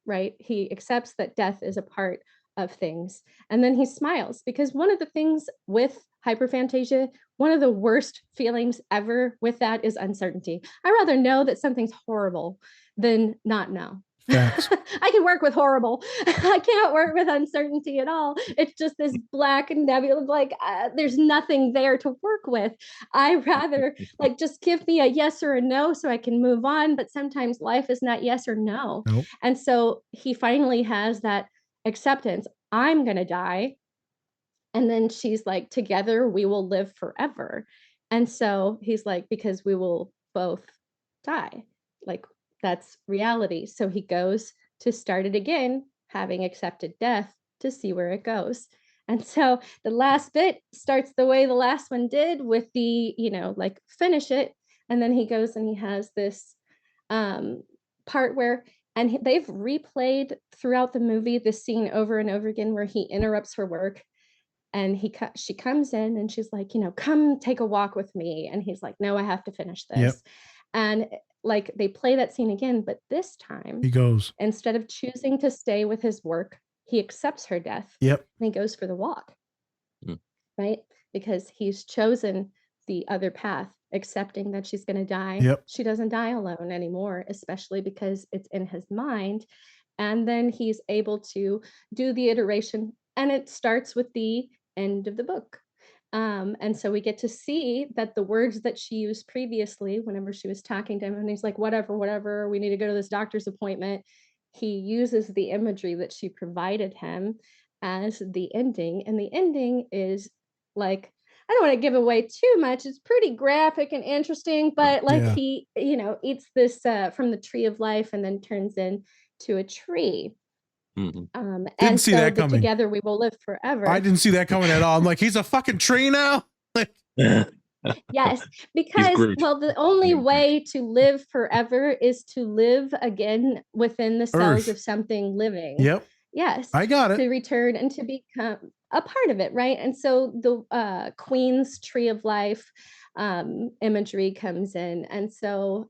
Speaker 3: right? He accepts that death is a part of things. And then he smiles because one of the things with hyperphantasia, one of the worst feelings ever with that is uncertainty. I'd rather know that something's horrible than not know. I can work with horrible. I can't work with uncertainty at all. It's just this black and nebulous, like there's nothing there to work with. I rather like just give me a yes or a no so I can move on. But sometimes life is not yes or no.
Speaker 2: Nope.
Speaker 3: And so he finally has that acceptance. I'm going to die. And then she's like, together we will live forever. And so he's like, because we will both die. Like, that's reality. So he goes to start it again, having accepted death, to see where it goes. And so the last bit starts the way the last one did, with the, like finish it. And then he goes and he has this part where, and they've replayed throughout the movie this scene over and over again where he interrupts her work. And she comes in and she's like, come take a walk with me. And he's like, no, I have to finish this.
Speaker 2: Yep.
Speaker 3: And like they play that scene again, but this time
Speaker 2: he goes,
Speaker 3: instead of choosing to stay with his work, he accepts her death.
Speaker 2: Yep.
Speaker 3: And he goes for the walk. Right? Because he's chosen the other path, accepting that she's going to die.
Speaker 2: Yep.
Speaker 3: She doesn't die alone anymore, especially because it's in his mind. And then he's able to do the iteration, and it starts with the end of the book. And so we get to see that the words that she used previously, whenever she was talking to him, and he's like, whatever, we need to go to this doctor's appointment. He uses the imagery that she provided him as the ending. And the ending is like, I don't want to give away too much. It's pretty graphic and interesting, but like he, eats this from the tree of life and then turns into a tree.
Speaker 2: Didn't see that coming.
Speaker 3: Together we will live forever.
Speaker 2: I didn't see that coming at all. I'm like, he's a fucking tree now.
Speaker 3: Yes, because the only way to live forever is to live again within the cells of something living.
Speaker 2: Yep.
Speaker 3: Yes,
Speaker 2: I got it.
Speaker 3: To return and to become a part of it, right? And so the Queen's tree of life imagery comes in, and so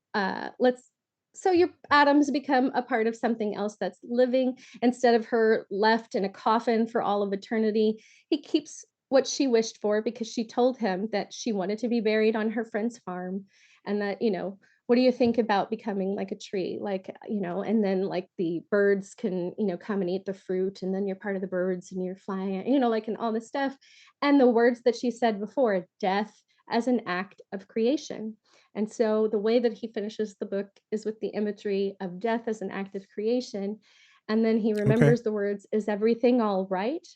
Speaker 3: so your atoms become a part of something else that's living. Instead of her left in a coffin for all of eternity, he keeps what she wished for, because she told him that she wanted to be buried on her friend's farm, and that, what do you think about becoming like a tree? Like, and then like the birds can, come and eat the fruit, and then you're part of the birds and you're flying, like, and all this stuff. And the words that she said before, death as an act of creation. And so the way that he finishes the book is with the imagery of death as an act of creation. And then he remembers the words, "Is everything all right?"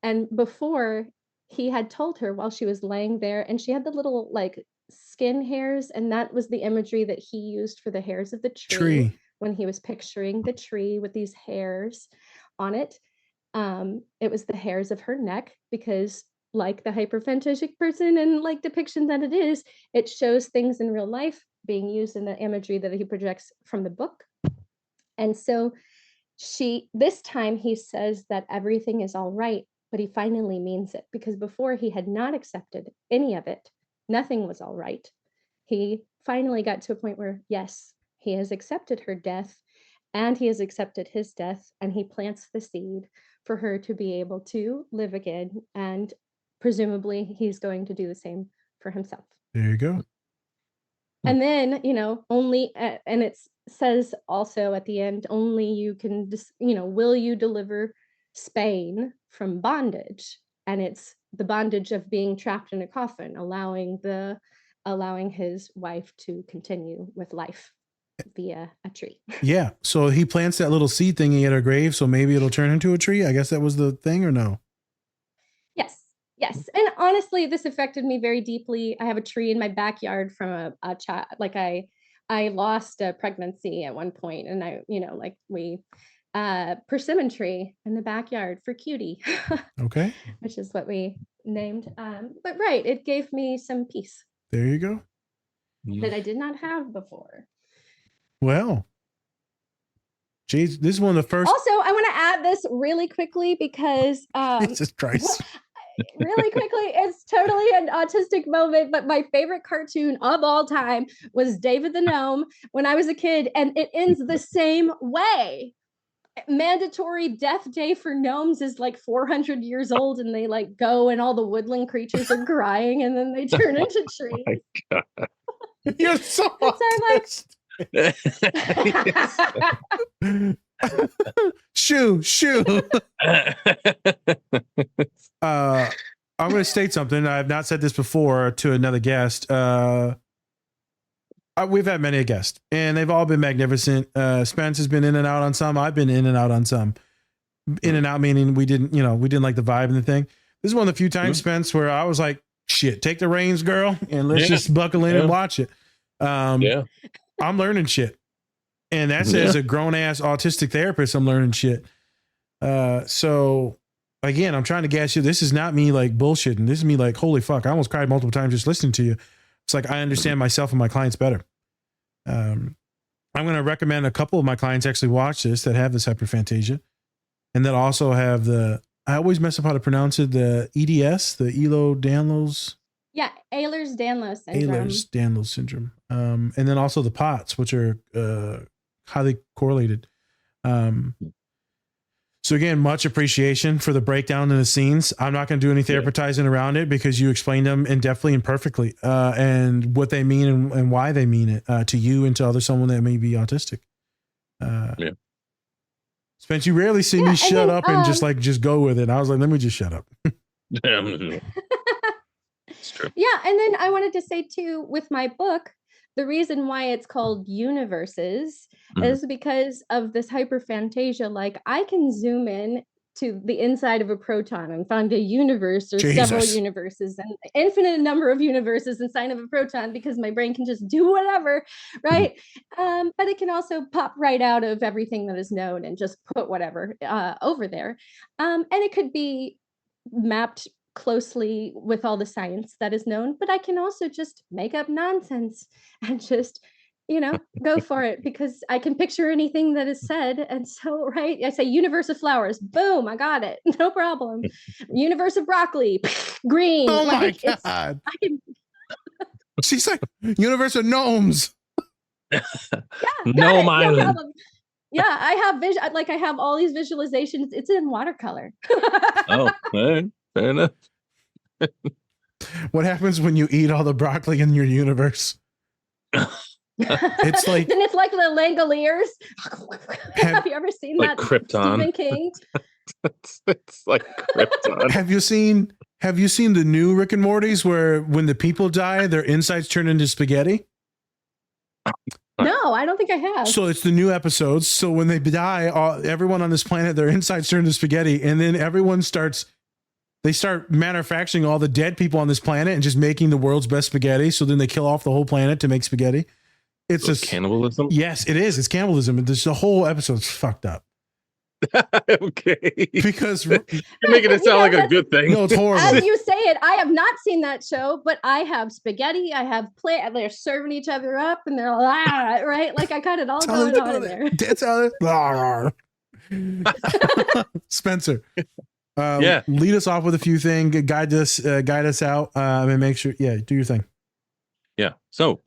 Speaker 3: And before, he had told her while she was laying there, and she had the little like skin hairs, and that was the imagery that he used for the hairs of the tree when he was picturing the tree with these hairs on it. It was the hairs of her neck, because like the hyperphantasic person and like depiction that it is, it shows things in real life being used in the imagery that he projects from the book. And so this time he says that everything is all right, but he finally means it, because before he had not accepted any of it. Nothing was all right. He finally got to a point where, yes, he has accepted her death, and he has accepted his death, and he plants the seed for her to be able to live again. And presumably he's going to do the same for himself.
Speaker 2: There you go.
Speaker 3: And then, only, and it says also at the end, only you can, will you deliver Spain from bondage? And it's the bondage of being trapped in a coffin, allowing his wife to continue with life via a tree.
Speaker 2: Yeah. So he plants that little seed thingy at her grave, so maybe it'll turn into a tree. I guess that was the thing, or no?
Speaker 3: Yes. And honestly, this affected me very deeply. I have a tree in my backyard from a child. Like I lost a pregnancy at one point, and we persimmon tree in the backyard for Cutie.
Speaker 2: Okay.
Speaker 3: Which is what we named. But right, it gave me some peace.
Speaker 2: There you go.
Speaker 3: That I did not have before.
Speaker 2: Well, geez, this is one of the first.
Speaker 3: Also, I want to add this really quickly, because
Speaker 2: Jesus Christ.
Speaker 3: Really quickly, it's totally an autistic moment, but my favorite cartoon of all time was David the Gnome when I was a kid, and it ends the same way. Mandatory death day for gnomes is like 400 years old, and they like go, and all the woodland creatures are crying, and then they turn into trees.
Speaker 10: Oh my God.
Speaker 2: You're so Shoo. I'm going to state something. I have not said this before to another guest. We've had many a guest, and they've all been magnificent. Spence has been in and out on some. I've been in and out on some. In and out meaning we didn't like the vibe and the thing. This is one of the few times, Spence, where I was like, shit, take the reins, girl, and let's just buckle in and watch it. I'm learning shit. And that's as a grown-ass autistic therapist, I'm learning shit. So, again, I'm trying to gas you. This is not me, like, bullshitting. This is me, like, holy fuck, I almost cried multiple times just listening to you. It's like I understand myself and my clients better. I'm going to recommend a couple of my clients actually watch this that have this hyperphantasia, and that also have I always mess up how to pronounce it, the EDS, the Ehlers-Danlos.
Speaker 3: Yeah, Ehlers-Danlos syndrome.
Speaker 2: Ehlers-Danlos syndrome. And then also the POTS, which are highly correlated. So again, much appreciation for the breakdown in the scenes. I'm not going to do any therapizing around it, because you explained them in-depthly and perfectly, and what they mean and why they mean it to you and to someone that may be autistic. Spence, you rarely see me shut up and just go with it. I was like, let me just shut up.
Speaker 10: It's true.
Speaker 3: Yeah, and then I wanted to say too, with my book, the reason why it's called Universes is because of this hyperphantasia. Like, I can zoom in to the inside of a proton and find a universe or several universes and infinite number of universes inside of a proton, because my brain can just do whatever, right? But it can also pop right out of everything that is known and just put whatever over there. And it could be mapped closely with all the science that is known, but I can also just make up nonsense and just, go for it, because I can picture anything that is said. And so, right, I say universe of flowers, boom, I got it, no problem. Universe of broccoli, green.
Speaker 2: Oh my God. She's like, universe of gnomes.
Speaker 10: Gnome Island.
Speaker 3: No, yeah, I have I have all these visualizations. It's in watercolor.
Speaker 10: Oh, fair enough.
Speaker 2: What happens when you eat all the broccoli in your universe? It's like
Speaker 3: then it's like the Langoliers. Have you ever seen
Speaker 10: like
Speaker 3: that
Speaker 10: Krypton.
Speaker 3: Stephen King?
Speaker 10: It's like Krypton.
Speaker 2: Have you seen the new Rick and Morty's where when the people die, their insides turn into spaghetti?
Speaker 3: No, I don't think I have.
Speaker 2: So it's the new episodes. So when they die, everyone on this planet, their insides turn into spaghetti, and then everyone start manufacturing all the dead people on this planet and just making the world's best spaghetti. So then they kill off the whole planet to make spaghetti. It's
Speaker 10: So
Speaker 2: just
Speaker 10: cannibalism.
Speaker 2: Yes, it is. It's cannibalism. The whole episode's fucked up.
Speaker 10: Okay.
Speaker 2: Because
Speaker 10: you're making it sound like a good thing.
Speaker 2: No, it's horrible.
Speaker 3: As you say it, I have not seen that show, but I have spaghetti. I have they're serving each other up, and they're like, right? Like I got it all going on in there.
Speaker 2: That's how Spencer. Lead us off with a few things. Guide us out, and make sure. Yeah, do your thing.
Speaker 10: Yeah. So,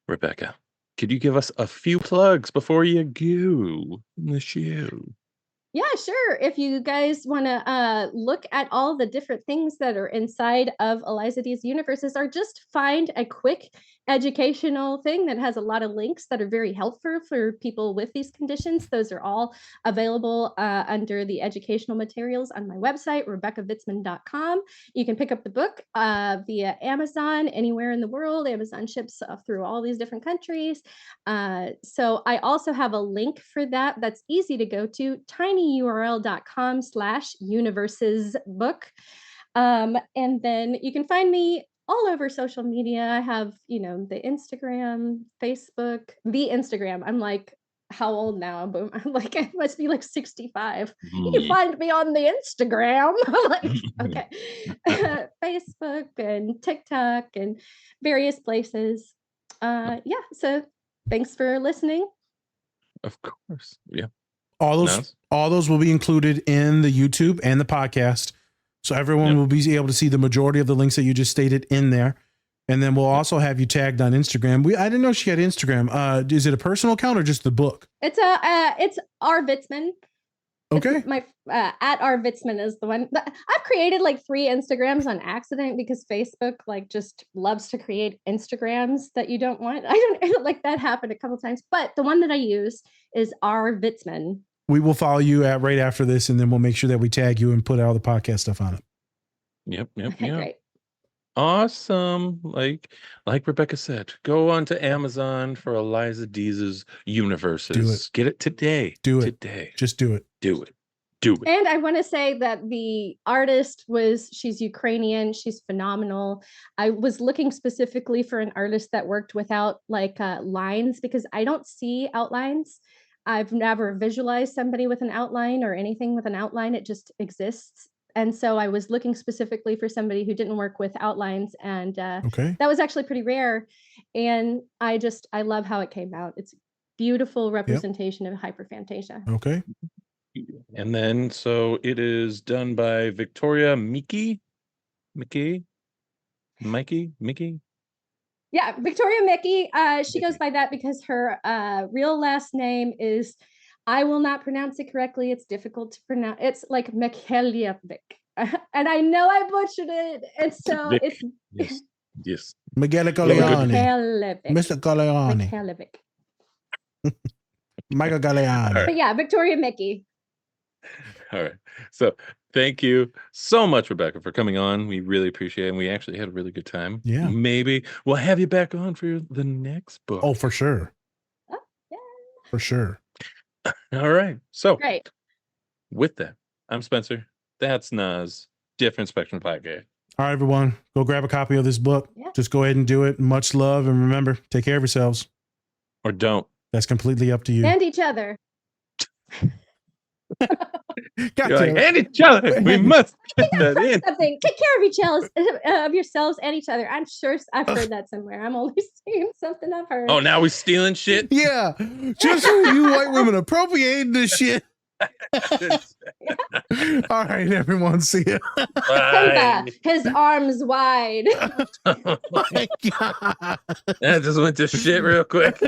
Speaker 10: Rebecca, could you give us a few plugs before you go in the show?
Speaker 3: Yeah, sure. If you guys want to look at all the different things that are inside of Eliza D's universes, or just find a quick educational thing that has a lot of links that are very helpful for people with these conditions, those are all available under the educational materials on my website, RebeccaVitsmun.com. You can pick up the book via Amazon anywhere in the world. Amazon ships through all these different countries. So I also have a link for that that's easy to go to, tinyurl.com/universesbook. And then you can find me all over social media. I have, the Instagram, Facebook, the Instagram. I'm like, how old now? But I'm like, I must be like 65. You can find me on the Instagram. I'm like, okay. Facebook and TikTok and various places. So thanks for listening.
Speaker 10: Of course. Yeah.
Speaker 2: All those will be included in the YouTube and the podcast. So everyone will be able to see the majority of the links that you just stated in there. And then we'll also have you tagged on Instagram. I didn't know she had Instagram. Is it a personal account or just the book?
Speaker 3: It's R Vitsmun.
Speaker 2: Okay.
Speaker 3: My at R Vitsmun is the one. I've created like 3 Instagrams on accident because Facebook just loves to create Instagrams that you don't want. I don't like that happened a couple times, but the one that I use is R Vitsmun.
Speaker 2: We will follow you right after this, and then we'll make sure that we tag you and put all the podcast stuff on it.
Speaker 10: Yep.
Speaker 3: Okay, great.
Speaker 10: Awesome. Like Rebecca said, go on to Amazon for Eliza D's universes.
Speaker 2: Do it.
Speaker 10: Get it today.
Speaker 2: Do it.
Speaker 10: Today.
Speaker 2: Just do it.
Speaker 10: Do it. Do it.
Speaker 3: And I want to say that the artist she's Ukrainian. She's phenomenal. I was looking specifically for an artist that worked without lines, because I don't see outlines. I've never visualized somebody with an outline or anything with an outline. It just exists. And so I was looking specifically for somebody who didn't work with outlines. And that was actually pretty rare. And I love how it came out. It's a beautiful representation of hyperphantasia.
Speaker 2: Okay.
Speaker 10: And then, so it is done by Victoria Mickey.
Speaker 3: Yeah, Victoria Mickey. She goes by that because her real last name is, I will not pronounce it correctly. It's difficult to pronounce. It's like Mikhailovic. And I know I butchered it. And so it's...
Speaker 10: Yes.
Speaker 2: Miguel Galeani. Mr. Galeani.
Speaker 3: Mikhailovic.
Speaker 2: Michael Galeani.
Speaker 10: Right.
Speaker 3: But yeah, Victoria Mickey.
Speaker 10: All right. So thank you so much, Rebecca, for coming on. We really appreciate it. And we actually had a really good time.
Speaker 2: Yeah.
Speaker 10: Maybe we'll have you back on for the next book.
Speaker 2: Oh, for sure.
Speaker 3: Oh, yeah.
Speaker 2: For sure.
Speaker 10: All right. So
Speaker 3: Great.
Speaker 10: With that, I'm Spencer. That's Naz. Different Spectrum Podcast.
Speaker 2: All right, everyone. Go grab a copy of this book.
Speaker 3: Yeah.
Speaker 2: Just go ahead and do it. Much love. And remember, take care of yourselves.
Speaker 10: Or don't.
Speaker 2: That's completely up to you.
Speaker 3: And each other.
Speaker 10: And each other. We must get that in.
Speaker 3: Something. Take care of yourselves and each other. I'm sure I've heard that somewhere. I'm only saying something I've heard.
Speaker 10: Oh, now we're stealing shit?
Speaker 2: Yeah. Just so you white women appropriating this shit. All right, everyone. See ya.
Speaker 10: Bye.
Speaker 3: His arms wide.
Speaker 2: Oh my God.
Speaker 10: That just went to shit real quick.